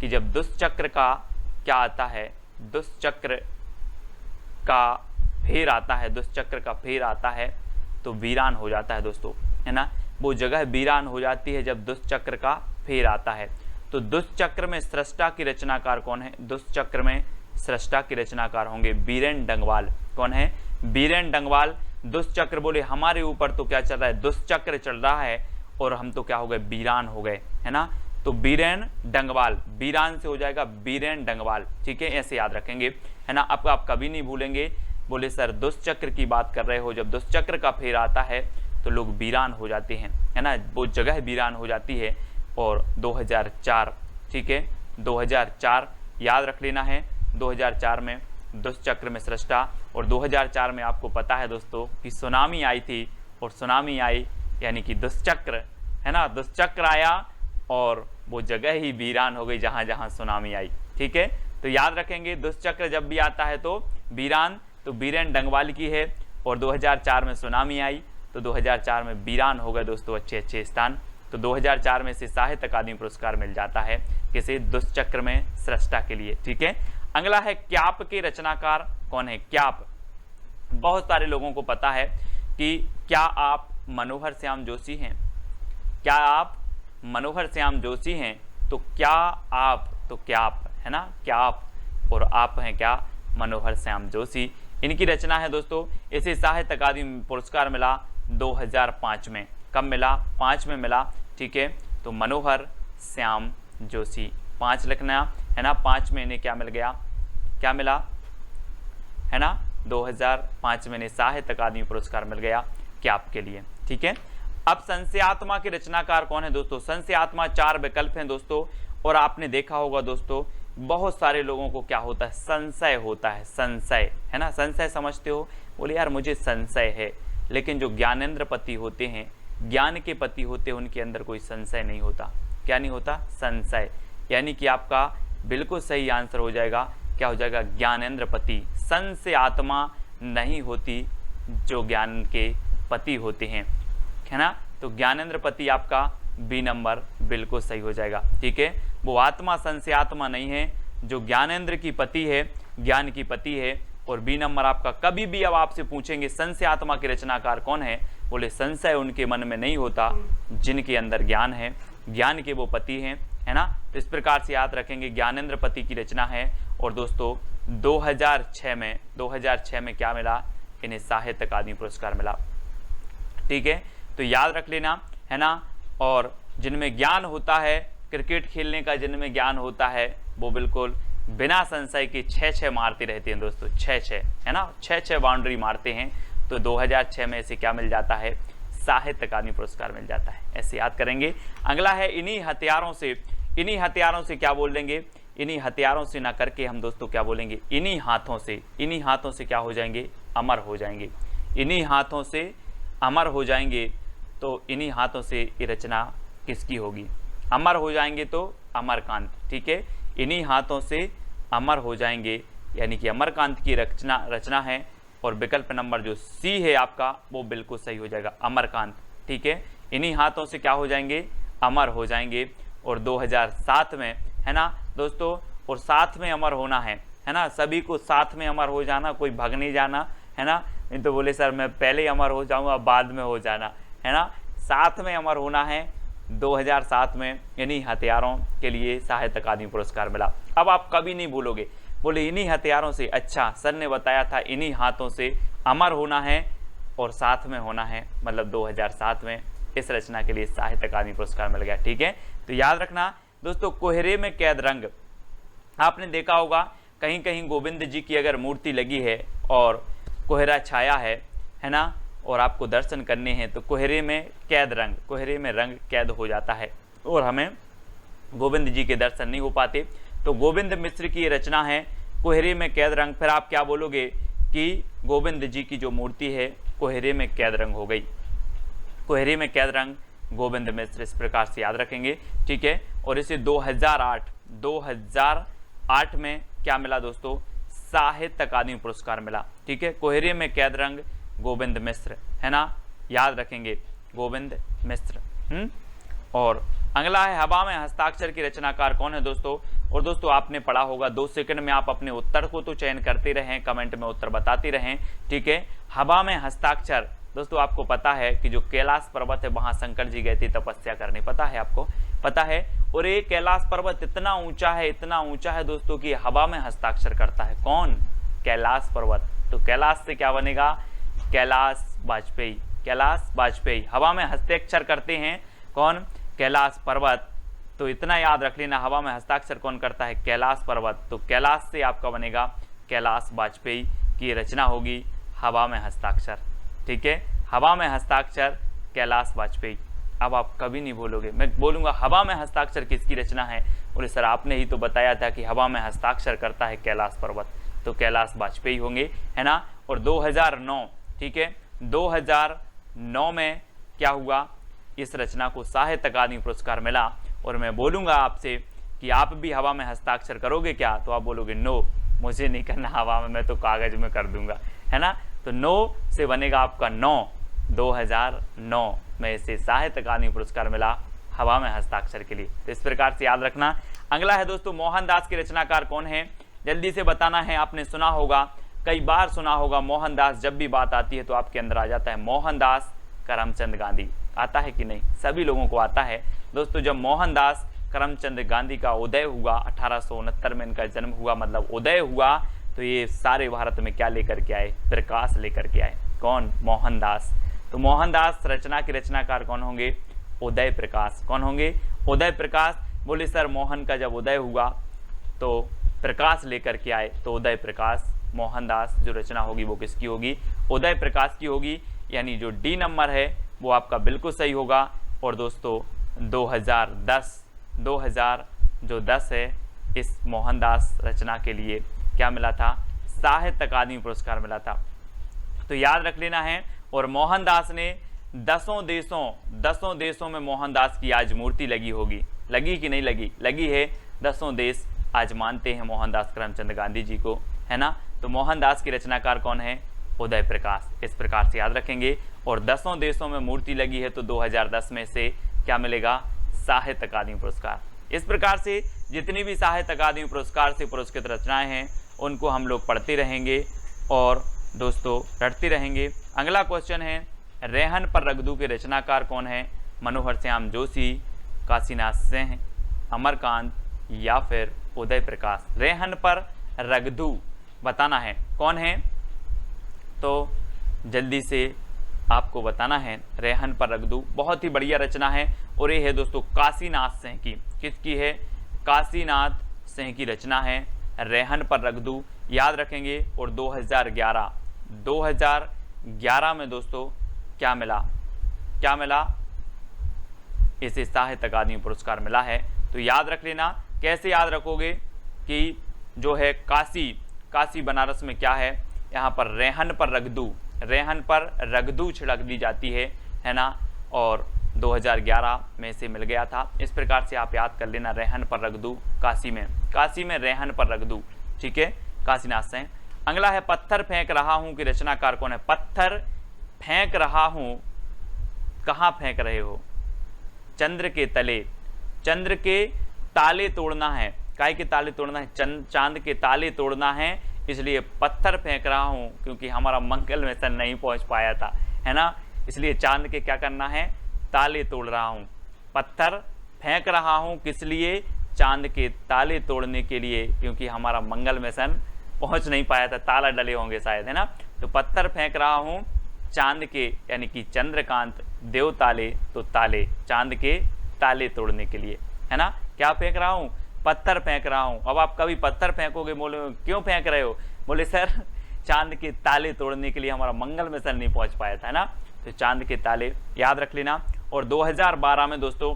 कि जब दुष्चक्र का क्या आता है, दुष्चक्र का फेर आता है, दुष्चक्र का फेर आता है तो वीरान हो जाता है दोस्तों, है ना। वो जगह वीरान हो जाती है जब दुष्चक्र का फेर आता है। तो दुष्चक्र में सृष्टा की रचनाकार कौन है? दुष्चक्र में सृष्टा की रचनाकार होंगे बीरेन डंगवाल। कौन है? बीरेन डंगवाल। दुष्चक्र, बोले हमारे ऊपर तो क्या चल रहा है? दुष्चक्र चल रहा है और हम तो क्या हो गए? वीरान हो गए, है ना। तो बीरेन डंगवाल, वीरान से हो जाएगा बीरेन डंगवाल। ठीक है, ऐसे याद रखेंगे, है ना। अब आप कभी नहीं भूलेंगे। बोले सर दुष्चक्र की बात कर रहे हो, जब दुष्चक्र का फेर आता है तो लोग वीरान हो जाते हैं, है ना, वो जगह वीरान हो जाती है। और 2004, ठीक है, 2004 याद रख लेना है। 2004 में दुष्चक्र में सृष्टा, और 2004 में आपको पता है दोस्तों कि सुनामी आई थी, और सुनामी आई यानी कि दुष्चक्र, है ना, दुष्चक्र आया और वो जगह ही वीरान हो गई जहां जहां सुनामी आई। ठीक है, तो याद रखेंगे दुष्चक्र जब भी आता है तो वीरान, तो बीरेन डंगवाल की है। और 2004 में सुनामी आई तो 2004 में वीरान हो गए दोस्तों अच्छे अच्छे स्थान। तो 2004 में से साहित्य अकादमी पुरस्कार मिल जाता है किसे? दुष्चक्र में सृष्टा के लिए। ठीक है, अगला है क्याप के रचनाकार कौन है? क्याप, बहुत सारे लोगों को पता है कि क्या आप मनोहर श्याम जोशी हैं? क्या आप मनोहर श्याम जोशी हैं? तो क्या आप, तो क्याप, है ना, क्याप, और आप हैं क्या? मनोहर श्याम जोशी। इनकी रचना है दोस्तों। इसे साहित्य अकादमी पुरस्कार मिला 2005 में। कब मिला? 5 में मिला। ठीक है, तो मनोहर श्याम जोशी 5 लिखना, है ना। 5 में इन्हें क्या मिल गया? क्या मिला, है ना, 2005 में इन्हें साहित्य अकादमी पुरस्कार मिल गया क्याप के लिए। ठीक है, अब संशयात्मा के रचनाकार कौन है दोस्तों? संशयात्मा 4 विकल्प हैं दोस्तों, और आपने देखा होगा दोस्तों बहुत सारे लोगों को क्या होता है? संशय होता है, संशय, है ना। संशय समझते हो? बोले यार मुझे संशय है, लेकिन जो ज्ञानेंद्र पति होते हैं, ज्ञान के पति होते हैं, उनके अंदर कोई संशय नहीं होता। क्या नहीं होता? संशय। यानी कि आपका बिल्कुल सही आंसर हो जाएगा, क्या हो जाएगा? ज्ञानेंद्र पति। संशय आत्मा नहीं होती जो ज्ञान के पति होते हैं, है ना। तो ज्ञानेंद्र पति आपका बी नंबर बिल्कुल सही हो जाएगा। ठीक है, वो आत्मा संशय आत्मा नहीं है जो ज्ञानेंद्र की पति है, ज्ञान की पति है। और बी नंबर आपका, कभी भी अब आपसे पूछेंगे संशय आत्मा के रचनाकार कौन है? बोले संशय उनके मन में नहीं होता जिनके अंदर ज्ञान है, ज्ञान के वो पति हैं, है ना। तो इस प्रकार से याद रखेंगे ज्ञानेंद्र पति की रचना है। और दोस्तों 2006 में क्या मिला? इन्हें साहित्य अकादमी पुरस्कार मिला। ठीक है, तो याद रख लेना, है ना। और जिनमें ज्ञान होता है, क्रिकेट खेलने का जिनमें ज्ञान होता है, वो बिल्कुल बिना संशय के 6 मारते रहते हैं दोस्तों, 6, है ना, 6 बाउंड्री मारते हैं। तो 2006 में इसे क्या मिल जाता है? साहित्य अकादमी पुरस्कार मिल जाता है। ऐसे याद करेंगे। अगला है इन्हीं हथियारों से, इन्हीं हथियारों से क्या बोल देंगे? इन्हीं हथियारों से ना करके हम दोस्तों क्या बोलेंगे? इन्हीं हाथों से, इन्हीं हाथों से क्या हो जाएंगे? अमर हो जाएंगे। इन्हीं हाथों से अमर हो जाएंगे। तो इन्हीं हाथों से ये रचना किसकी होगी? अमर हो जाएंगे तो अमरकांत। ठीक है, इन्हीं हाथों से अमर हो जाएंगे, यानी कि अमरकांत की रचना है। और विकल्प नंबर जो सी है आपका वो बिल्कुल सही हो जाएगा, अमरकांत। ठीक है, इन्हीं हाथों से क्या हो जाएंगे? अमर हो जाएंगे। और 2007 में, है ना दोस्तों, और साथ में अमर होना है ना, सभी को साथ में अमर हो जाना, कोई भाग नहीं जाना, है ना। नहीं तो बोले सर मैं पहले अमर हो जाऊंगा बाद में हो जाना, है ना। साथ में अमर होना है। 2007 में इन्हीं हथियारों के लिए साहित्य अकादमी पुरस्कार मिला। अब आप कभी नहीं भूलोगे, बोले इन्हीं हथियारों से, अच्छा सर ने बताया था इन्हीं हाथों से अमर होना है और साथ में होना है, मतलब 2007 में इस रचना के लिए साहित्य अकादमी पुरस्कार मिल गया। ठीक है, तो याद रखना दोस्तों, कोहरे में कैद रंग, आपने देखा होगा कहीं कहीं गोविंद जी की अगर मूर्ति लगी है और कोहरा छाया है ना, और आपको दर्शन करने हैं तो कोहरे में कैद रंग, कोहरे में रंग कैद हो जाता है और हमें गोविंद जी के दर्शन नहीं हो पाते। तो गोविंद मिश्र की रचना है कोहरे में कैद रंग। फिर आप क्या बोलोगे कि गोविंद जी की जो मूर्ति है कोहरे में कैद रंग हो गई, कोहरे में कैद रंग गोविंद मिश्र, इस प्रकार से याद रखेंगे। ठीक है, और इसे 2008 में क्या मिला दोस्तों, साहित्य अकादमी पुरस्कार मिला। ठीक है, कोहरे में कैद रंग गोविंद मिश्र, है ना, याद रखेंगे गोविंद मिश्र। और अगला है हवा में हस्ताक्षर की रचनाकार कौन है दोस्तों। और दोस्तों आपने पढ़ा होगा, 2 सेकंड में आप अपने उत्तर को तो चयन करते रहें, कमेंट में उत्तर बताते रहें। ठीक है, हवा में हस्ताक्षर दोस्तों आपको पता है कि जो कैलाश पर्वत है वहां शंकर जी गए थे तपस्या करने, पता है आपको, पता है। और ये कैलाश पर्वत इतना ऊंचा है, इतना ऊंचा है दोस्तों कि हवा में हस्ताक्षर करता है। कौन, कैलाश पर्वत। तो कैलाश से क्या बनेगा, कैलाश वाजपेयी, कैलाश वाजपेयी हवा में हस्ताक्षर करते हैं। कौन, कैलाश पर्वत। तो इतना याद रख लेना, हवा में हस्ताक्षर कौन करता है, कैलाश पर्वत। तो कैलाश से आपका बनेगा कैलाश वाजपेयी की रचना होगी हवा में हस्ताक्षर। ठीक है, हवा में हस्ताक्षर कैलाश वाजपेयी। अब आप कभी नहीं बोलोगे, मैं बोलूंगा हवा में हस्ताक्षर किसकी रचना है, बोले सर आपने ही तो बताया था कि हवा में हस्ताक्षर करता है कैलाश पर्वत, तो कैलाश वाजपेयी होंगे, है ना। और 2009, ठीक है, 2009 में क्या हुआ, इस रचना को साहित्य अकादमी पुरस्कार मिला। और मैं बोलूंगा आपसे कि आप भी हवा में हस्ताक्षर करोगे क्या, तो आप बोलोगे नो, मुझे नहीं करना हवा में, मैं तो कागज में कर दूंगा, है ना। तो 9 से बनेगा आपका 9, 2009 में इसे साहित्य अकादमी पुरस्कार मिला हवा में हस्ताक्षर के लिए। तो इस प्रकार से याद रखना। अगला है दोस्तों मोहनदास के रचनाकार कौन है, जल्दी से बताना है। आपने सुना होगा, कई बार सुना होगा, मोहनदास जब भी बात आती है तो आपके अंदर आ जाता है मोहनदास करमचंद गांधी। आता है कि नहीं, सभी लोगों को आता है दोस्तों। जब मोहनदास करमचंद गांधी का उदय हुआ 1869 में, इनका जन्म हुआ, मतलब उदय हुआ, तो ये सारे भारत में क्या लेकर के आए, प्रकाश लेकर के आए। कौन, मोहनदास। तो मोहनदास रचना के रचनाकार कौन होंगे, उदय प्रकाश। कौन होंगे, उदय प्रकाश। बोले सर मोहन का जब उदय हुआ तो प्रकाश लेकर के आए, तो उदय प्रकाश। मोहनदास जो रचना होगी वो किसकी होगी, उदय प्रकाश की होगी। यानी जो डी नंबर है वो आपका बिल्कुल सही होगा। और दोस्तों 2010 है, इस मोहनदास रचना के लिए क्या मिला था, साहित्य अकादमी पुरस्कार मिला था। तो याद रख लेना है। और मोहनदास ने 10 देशों में मोहनदास की आज मूर्ति लगी होगी, लगी कि नहीं लगी, लगी है। 10 देश आज मानते हैं मोहनदास करमचंद गांधी जी को, है ना। तो मोहनदास की रचनाकार कौन है, उदय प्रकाश। इस प्रकार से याद रखेंगे। और 10 देशों में मूर्ति लगी है तो 2010 में से क्या मिलेगा, साहित्य अकादमी पुरस्कार। इस प्रकार से जितनी भी साहित्य अकादमी पुरस्कार से पुरस्कृत रचनाएं हैं उनको हम लोग पढ़ते रहेंगे और दोस्तों रटते रहेंगे। अगला क्वेश्चन है, रेहन पर रगदू के रचनाकार कौन है, मनोहर श्याम जोशी, काशीनाथ सिंह, अमरकांत या फिर उदय प्रकाश। रेहन पर रगदू बताना है कौन है, तो जल्दी से आपको बताना है। रेहन पर रगदू बहुत ही बढ़िया रचना है और ये है दोस्तों काशीनाथ सिंह की। किसकी है, काशीनाथ सिंह की रचना है रेहन पर रगदू, याद रखेंगे। और 2011 में दोस्तों क्या मिला, क्या मिला, इसे साहित्य अकादमी पुरस्कार मिला है। तो याद रख लेना। कैसे याद रखोगे कि जो है काशी बनारस में क्या है, यहाँ पर रेहन पर रगदू छिड़क दी जाती है ना। और 2011 में से मिल गया था। इस प्रकार से आप याद कर लेना, रेहन पर रगदू काशी में रेहन पर रगदू, ठीक है, काशीनाथ सिंह। अगला है पत्थर फेंक रहा हूं की रचनाकार कौन है। पत्थर फेंक रहा हूं, कहां फेंक रहे हो, चंद्र के तले, चंद्र के ताले तोड़ना है। काय के ताले तोड़ना है? चांद के ताले तोड़ना है, इसलिए पत्थर फेंक रहा हूं, क्योंकि हमारा मंगल मिशन नहीं पहुंच पाया था, है ना, इसलिए चांद के क्या करना है? ताले तोड़ रहा हूं। पत्थर फेंक रहा हूं किस लिए? चांद के ताले तोड़ने के लिए, क्योंकि हमारा मंगल मिशन पहुंच नहीं पाया था, ताला डले होंगे शायद, है ना। तो पत्थर फेंक रहा हूं चांद के, यानी कि चंद्रकांत देव ताले, तो ताले चांद के ताले तोड़ने के लिए, है ना। क्या फेंक रहा हूं? पत्थर फेंक रहा हूं। अब आप कभी पत्थर फेंकोगे, बोले क्यों फेंक रहे हो? बोले सर चांद के ताले तोड़ने के लिए, हमारा मंगल मिशन नहीं पहुंच पाया था, है ना। तो चांद के ताले याद रख लेना। और 2012 में दोस्तों,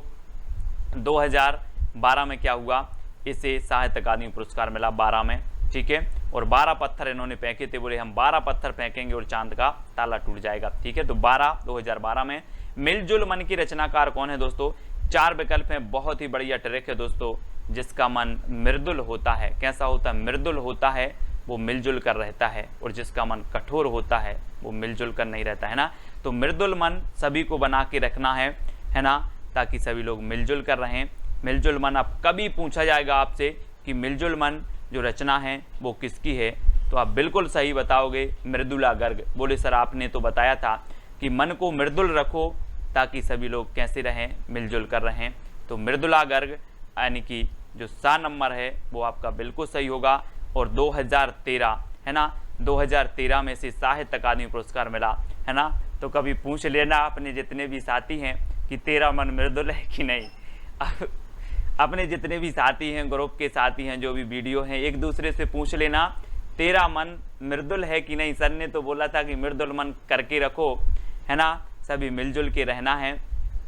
2012 में क्या हुआ? इसे साहित्य अकादमी पुरस्कार मिला 12 में, ठीक है। और 12 पत्थर इन्होंने फेंके थे, बोले हम 12 पत्थर फेंकेंगे और चांद का ताला टूट जाएगा, ठीक है। तो 2012 में। मिलजुल मन की रचनाकार कौन है दोस्तों? 4 विकल्प हैं, बहुत ही बढ़िया ट्रिक है दोस्तों। जिसका मन मृदुल होता है, कैसा होता है? मृदुल होता है, वो मिलजुल कर रहता है, और जिसका मन कठोर होता है वो मिलजुल कर नहीं रहता, है ना। तो मृदुल मन सभी को बना के रखना है ना, ताकि सभी लोग मिलजुल कर रहें। मिलजुल मन, अब कभी पूछा जाएगा आपसे कि मिलजुल मन जो रचना है वो किसकी है, तो आप बिल्कुल सही बताओगे, मृदुला गर्ग। बोले सर आपने तो बताया था कि मन को मृदुल रखो ताकि सभी लोग कैसे रहें? मिलजुल कर रहें। तो मृदुला गर्ग यानी कि जो सा नंबर है वो आपका बिल्कुल सही होगा। और 2013, है ना, 2013 में से साहित्य अकादमी पुरस्कार मिला, है ना। तो कभी पूछ लेना अपने जितने भी साथी हैं कि तेरा मन मृदुल है कि नहीं। अपने जितने भी साथी हैं, ग्रुप के साथी हैं, जो भी वीडियो हैं, एक दूसरे से पूछ लेना तेरा मन मृदुल है कि नहीं। सर ने तो बोला था कि मृदुल मन करके रखो, है ना, सभी मिलजुल के रहना है।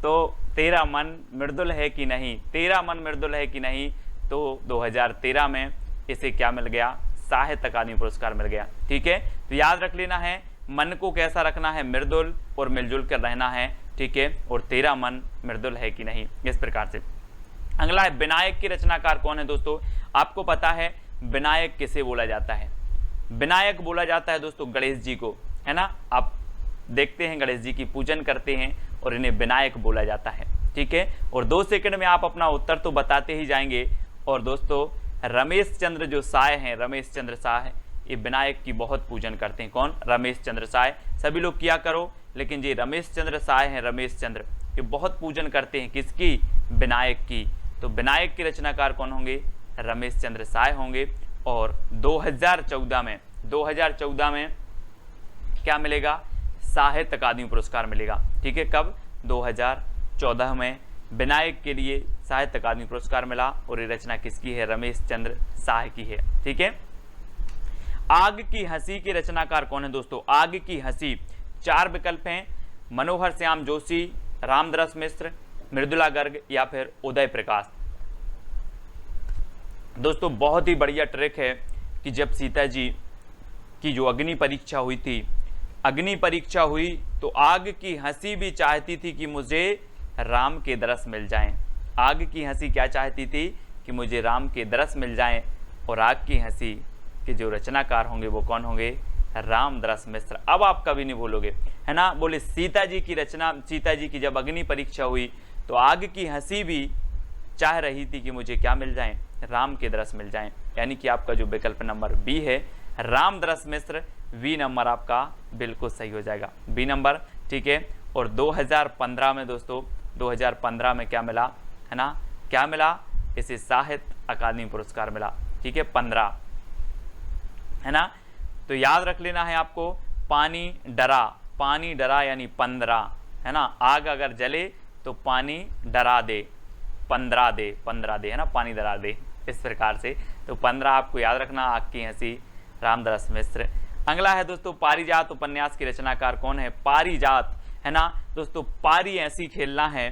तो तेरा मन मृदुल है कि नहीं, तेरा मन मृदुल है कि नहीं। तो 2013 में इसे क्या मिल गया? साहित्य अकादमी पुरस्कार मिल गया, ठीक है। तो याद रख लेना है, मन को कैसा रखना है? मृदुल, और मिलजुल कर रहना है, ठीक है। और तेरा मन मृदुल है कि नहीं, इस प्रकार से। अगला है विनायक की रचनाकार कौन है दोस्तों? आपको पता है विनायक किसे बोला जाता है? विनायक बोला जाता है दोस्तों गणेश जी को, है ना। आप देखते हैं गणेश जी की पूजन करते हैं और इन्हें विनायक बोला जाता है, ठीक है। और 2 सेकंड में आप अपना उत्तर तो बताते ही जाएंगे। और दोस्तों रमेश चंद्र जो साय हैं, रमेश चंद्र साय, ये विनायक की बहुत पूजन करते हैं। कौन? रमेश चंद्र साय। सभी लोग किया करो, लेकिन ये रमेश चंद्र साय हैं, रमेश चंद्र, ये बहुत पूजन करते हैं किसकी? विनायक की। तो विनायक के रचनाकार कौन होंगे? रमेश चंद्र साय होंगे। और 2014 में क्या मिलेगा? साहित्य अकादमी पुरस्कार मिलेगा, ठीक है। कब? 2014 में विनायक के लिए साहित्य अकादमी पुरस्कार मिला। और ये रचना किसकी है? रमेश चंद्र साय की है, ठीक है। आग की हंसी के रचनाकार कौन है दोस्तों? आग की हंसी, 4 विकल्प हैं, मनोहर श्याम जोशी, रामदरस मिश्र, मृदुला गर्ग या फिर उदय प्रकाश। दोस्तों बहुत ही बढ़िया ट्रिक है कि जब सीता जी की जो अग्नि परीक्षा हुई थी, अग्नि परीक्षा हुई तो आग की हंसी भी चाहती थी कि मुझे राम के दरस मिल जाएं। आग की हंसी क्या चाहती थी? कि मुझे राम के दरस मिल जाएं। और आग की हंसी के जो रचनाकार होंगे वो कौन होंगे? रामदरस मिश्र। अब आप कभी नहीं भूलोगे, है ना। बोले सीता जी की रचना, सीता जी की जब अग्नि परीक्षा हुई तो आग की हंसी भी चाह रही थी कि मुझे क्या मिल जाएं? राम के दरस मिल जाएं। यानी कि आपका जो विकल्प नंबर बी है रामदरस मिश्र, बी नंबर आपका बिल्कुल सही हो जाएगा, बी नंबर, ठीक है। और 2015 में दोस्तों, 2015 में क्या मिला, है ना, क्या मिला? इसे साहित्य अकादमी पुरस्कार मिला, ठीक है, 15, है ना। तो याद रख लेना है आपको, पानी डरा यानी 15, है ना। आग अगर जले तो पानी डरा दे, 15 दे, है ना, पानी डरा दे, इस प्रकार से। तो 15 आपको याद रखना, आग की हंसी, रामदरस मिश्र। अगला है दोस्तों पारिजात उपन्यास की रचनाकार कौन है? पारिजात, है ना दोस्तों। पारी ऐसी खेलना है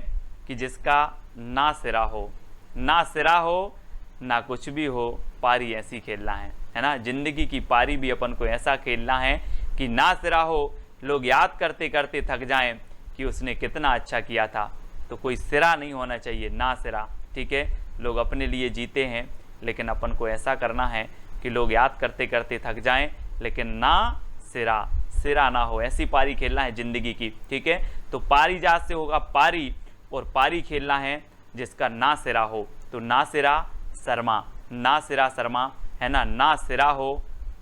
कि जिसका ना सिरा हो, ना सिरा हो ना कुछ भी हो, पारी ऐसी खेलना है ना। जिंदगी की पारी भी अपन को ऐसा खेलना है कि ना सिरा हो, लोग याद करते करते थक जाएं कि उसने कितना अच्छा किया था। तो कोई सिरा नहीं होना चाहिए, ना सिरा, ठीक है। लोग अपने लिए जीते हैं, लेकिन अपन को ऐसा करना है कि लोग याद करते करते थक जाएं, लेकिन ना सिरा ना हो, ऐसी पारी खेलना है जिंदगी की, ठीक है। तो पारिजात से होगा पारी, और पारी खेलना है जिसका ना सिरा हो, तो ना सिरा शर्मा, ना सिरा शर्मा है ना, ना सिरा हो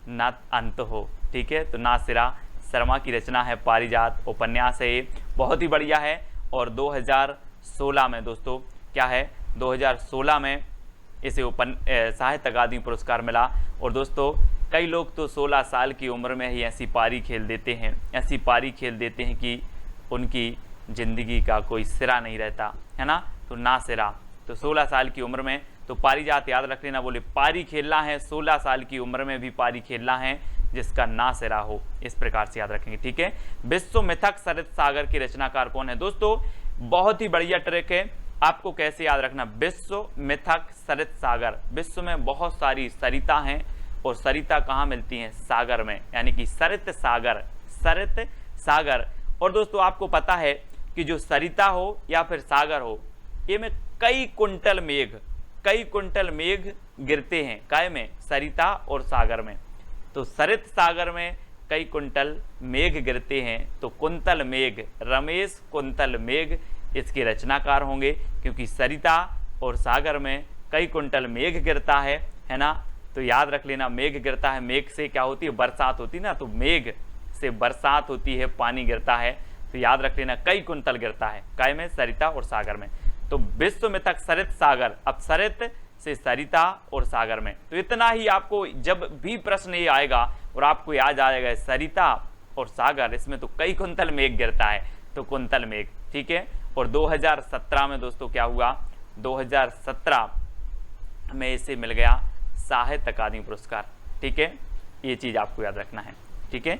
ना अंत हो, ठीक है। तो ना सिरा शर्मा की रचना है पारिजात, उपन्यास है ये, बहुत ही बढ़िया है। और 2016 में दोस्तों क्या है, 2016 में इसे साहित्य अकादमी पुरस्कार मिला। और दोस्तों कई लोग तो 16 साल की उम्र में ही ऐसी पारी खेल देते हैं, ऐसी पारी खेल देते हैं कि उनकी ज़िंदगी का कोई सिरा नहीं रहता, है ना। तो ना सिरा, तो 16 साल की उम्र में तो पारिजात याद रख लेना, बोले पारी खेलना है 16 साल की उम्र में भी पारी खेलना है जिसका ना सिरा हो, इस प्रकार से याद रखेंगे, ठीक है। विश्व मिथक सरित सागर की रचनाकार कौन है दोस्तों, बहुत ही बढ़िया ट्रिक है, आपको कैसे याद रखना, विश्व मिथक सरित सागर, विश्व में बहुत सारी सरिता हैं और सरिता कहाँ मिलती हैं, सागर में, यानी कि सरित सागर, सरित सागर। और दोस्तों आपको पता है कि जो सरिता हो या फिर सागर हो, ये में कई कुंटल मेघ गिरते हैं, काय में, सरिता और सागर में। तो सरित सागर में कई कुंटल मेघ गिरते हैं, तो कुंतल मेघ, रमेश कुंतल मेघ इसके रचनाकार होंगे, क्योंकि सरिता और सागर में कई कुंटल मेघ गिरता है ना। तो याद रख लेना, मेघ गिरता है, मेघ से क्या होती है, बरसात होती है ना, तो मेघ से बरसात होती है, पानी गिरता है, तो याद रख लेना कई कुंतल गिरता है, काय में, सरिता और सागर में। तो विश्व में तक सरित सागर, अब सरित से सरिता और सागर में, तो इतना ही आपको जब भी प्रश्न ये आएगा और आपको याद आ जाएगा सरिता और सागर, इसमें तो कई कुंतल मेघ गिरता है, तो कुंतल मेघ, ठीक है। और 2017 में दोस्तों क्या हुआ, 2017 में इसे मिल गया साहित्य अकादमी पुरस्कार, ठीक है, ये चीज आपको याद रखना है, ठीक है।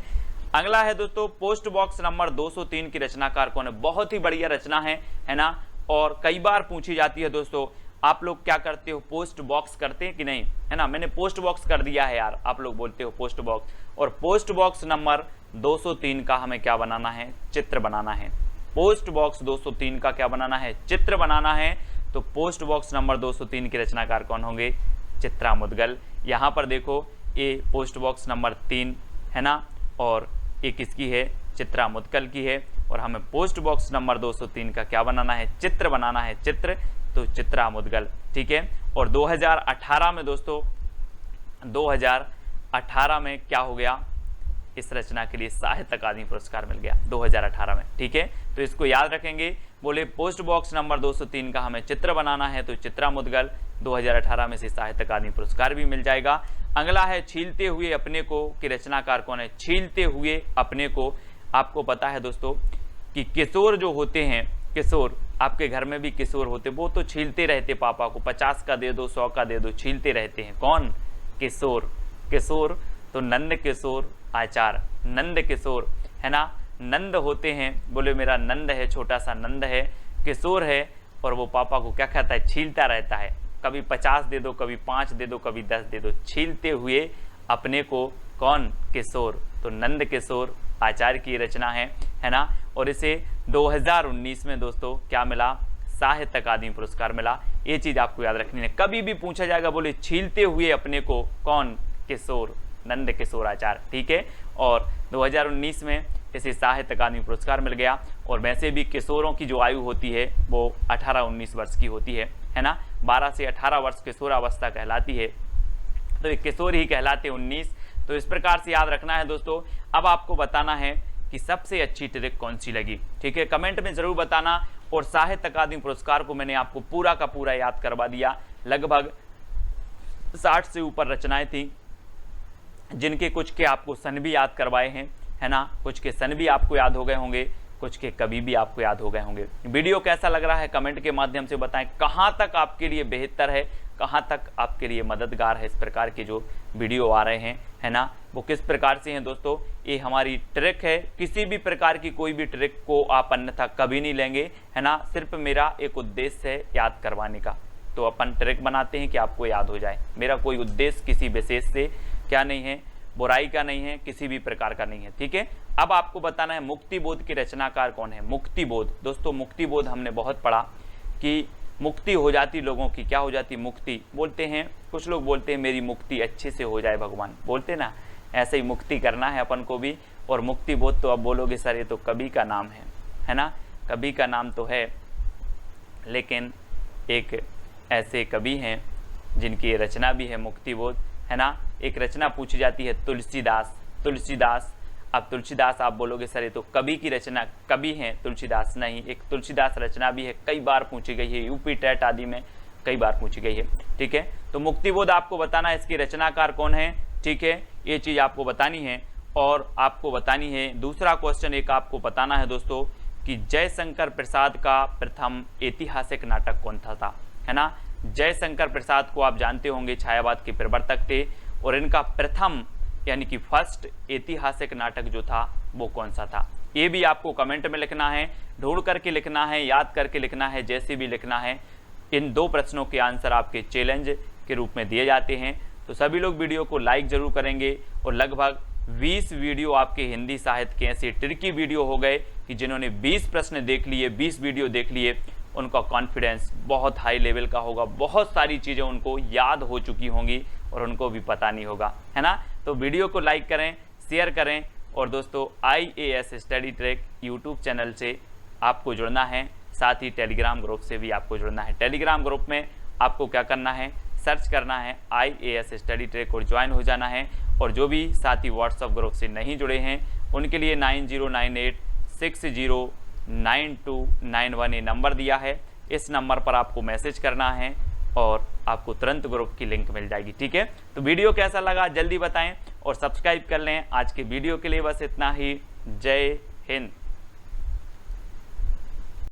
अगला है दोस्तों पोस्ट बॉक्स नंबर 203 की रचनाकार कौन है, बहुत ही बढ़िया रचना है ना, और कई बार पूछी जाती है दोस्तों, आप लोग क्या करते हो, पोस्ट बॉक्स करते हैं कि नहीं, है ना, मैंने पोस्ट बॉक्स कर दिया है यार, आप लोग बोलते हो पोस्ट बॉक्स, और पोस्ट बॉक्स नंबर 203 का हमें क्या बनाना है, चित्र बनाना है, पोस्ट बॉक्स 203 का क्या बनाना है, चित्र बनाना है। तो पोस्ट बॉक्स नंबर 203 के रचनाकार कौन होंगे, चित्रा मुदगल। यहाँ पर देखो ये पोस्ट बॉक्स नंबर 3 है ना, और ये किसकी है, चित्रा मुदगल की है, और हमें पोस्ट बॉक्स नंबर 203 का क्या बनाना है, चित्र बनाना है, चित्र, तो चित्रा मुदगल, ठीक है। और 2018 में दोस्तों, 2018 में क्या हो गया, इस रचना के लिए साहित्य अकादमी पुरस्कार मिल गया 2018 में, ठीक है। तो इसको याद रखेंगे, बोले पोस्ट बॉक्स नंबर 203 का हमें चित्र बनाना है, तो चित्रा मुदगल 2018 में से साहित्य अकादमी पुरस्कार भी मिल जाएगा। अगला है छीलते हुए अपने को की रचनाकार कौन है, छीलते हुए अपने को, आपको पता है दोस्तों कि किशोर जो होते हैं, किशोर, आपके घर में भी किशोर होते, वो तो छीलते रहते पापा को, 50 का दे दो, 100 का दे दो, छीलते रहते हैं, कौन, किशोर, किशोर, तो नंद किशोर आचार्य, नंद किशोर है ना, नंद होते हैं, बोले मेरा नंद है, छोटा सा नंद है, किशोर है, और वो पापा को क्या कहता है, छीलता रहता है, कभी 50 दे दो, कभी 5 दे दो, कभी 10 दे दो, छीलते हुए अपने को, कौन, किशोर, तो नंद किशोर आचार्य की रचना है ना। और इसे 2019 में दोस्तों क्या मिला, साहित्य अकादमी पुरस्कार मिला, ये चीज आपको याद रखनी है, कभी भी पूछा जाएगा, बोले छीलते हुए अपने को, कौन, किशोर, नंद किशोर आचार्य, ठीक है। और 2019 में इसे साहित्य अकादमी पुरस्कार मिल गया। और वैसे भी किशोरों की जो आयु होती है वो 18-19 वर्ष की होती है ना, 12 से 18 वर्ष किशोरावस्था कहलाती है, तो ये किशोर ही कहलाते 19। तो इस प्रकार से याद रखना है दोस्तों। अब आपको बताना है कि सबसे अच्छी ट्रिक कौन सी लगी, ठीक है, कमेंट में जरूर बताना। और साहित्य अकादमी पुरस्कार को मैंने आपको पूरा का पूरा याद करवा दिया, लगभग 60 से ऊपर रचनाएं थी, जिनके कुछ के आपको सन भी याद करवाए हैं, है ना, कुछ के सन भी आपको याद हो गए होंगे, कुछ के कवि भी आपको याद हो गए होंगे। वीडियो कैसा लग रहा है कमेंट के माध्यम से बताएं, कहाँ तक आपके लिए बेहतर है, कहाँ तक आपके लिए मददगार है, इस प्रकार के जो वीडियो आ रहे हैं, है ना, वो किस प्रकार से हैं दोस्तों। ये हमारी ट्रिक है, किसी भी प्रकार की कोई भी ट्रिक को आप अन्यथा कभी नहीं लेंगे, है ना, सिर्फ मेरा एक उद्देश्य है याद करवाने का, तो अपन ट्रिक बनाते हैं कि आपको याद हो जाए। मेरा कोई उद्देश्य किसी विशेष से क्या नहीं है, बुराई का नहीं है, किसी भी प्रकार का नहीं है, ठीक है। अब आपको बताना है मुक्तिबोध के रचनाकार कौन है। मुक्तिबोध दोस्तों, मुक्तिबोध हमने बहुत पढ़ा कि मुक्ति हो जाती लोगों की, क्या हो जाती, मुक्ति बोलते हैं, कुछ लोग बोलते हैं मेरी मुक्ति अच्छे से हो जाए भगवान, बोलते ना, ऐसे ही मुक्ति करना है अपन को भी। और मुक्तिबोध तो अब बोलोगे सर ये तो कवि का नाम है ना, कवि का नाम तो है, लेकिन एक ऐसे कवि हैं जिनकी रचना भी है मुक्तिबोध, है ना। एक रचना पूछी जाती है तुलसीदास, तुलसीदास। अब तुलसीदास आप बोलोगे सर ये तो कवि की रचना, कवि हैं तुलसीदास नहीं, एक तुलसीदास रचना भी है, कई बार पूछी गई है, यूपी टेट आदि में कई बार पूछी गई है, ठीक है। तो मुक्तिबोध आपको बताना है, इसकी रचनाकार कौन है, ठीक है, ये चीज़ आपको बतानी है। और आपको बतानी है दूसरा क्वेश्चन एक आपको बताना है दोस्तों कि जयशंकर प्रसाद का प्रथम ऐतिहासिक नाटक कौन था, है ना। जयशंकर प्रसाद को आप जानते होंगे, छायावाद के प्रवर्तक थे, और इनका प्रथम यानी कि फर्स्ट ऐतिहासिक नाटक जो था वो कौन सा था, ये भी आपको कमेंट में लिखना है, ढूंढ करके लिखना है, याद करके लिखना है, जैसे भी लिखना है। इन 2 प्रश्नों के आंसर आपके चैलेंज के रूप में दिए जाते हैं। तो सभी लोग वीडियो को लाइक जरूर करेंगे, और लगभग 20 वीडियो आपके हिंदी साहित्य के ऐसे ट्रिकी वीडियो हो गए कि जिन्होंने 20 प्रश्न देख लिए, 20 वीडियो देख लिए, उनका कॉन्फिडेंस बहुत हाई लेवल का होगा, बहुत सारी चीज़ें उनको याद हो चुकी होंगी और उनको भी पता नहीं होगा, है ना। तो वीडियो को लाइक करें, शेयर करें, और दोस्तों IAS study track YouTube channel से आपको जुड़ना है, साथ ही टेलीग्राम ग्रुप से भी आपको जुड़ना है। टेलीग्राम ग्रुप में आपको क्या करना है, सर्च करना है IAS स्टडी ट्रैक और ज्वाइन हो जाना है। और जो भी साथी व्हाट्सएप ग्रुप से नहीं जुड़े हैं उनके लिए 9098609291 ये नंबर दिया है, इस नंबर पर आपको मैसेज करना है और आपको तुरंत ग्रुप की लिंक मिल जाएगी, ठीक है। तो वीडियो कैसा लगा जल्दी बताएं और सब्सक्राइब कर लें। आज के वीडियो के लिए बस इतना ही। जय हिंद।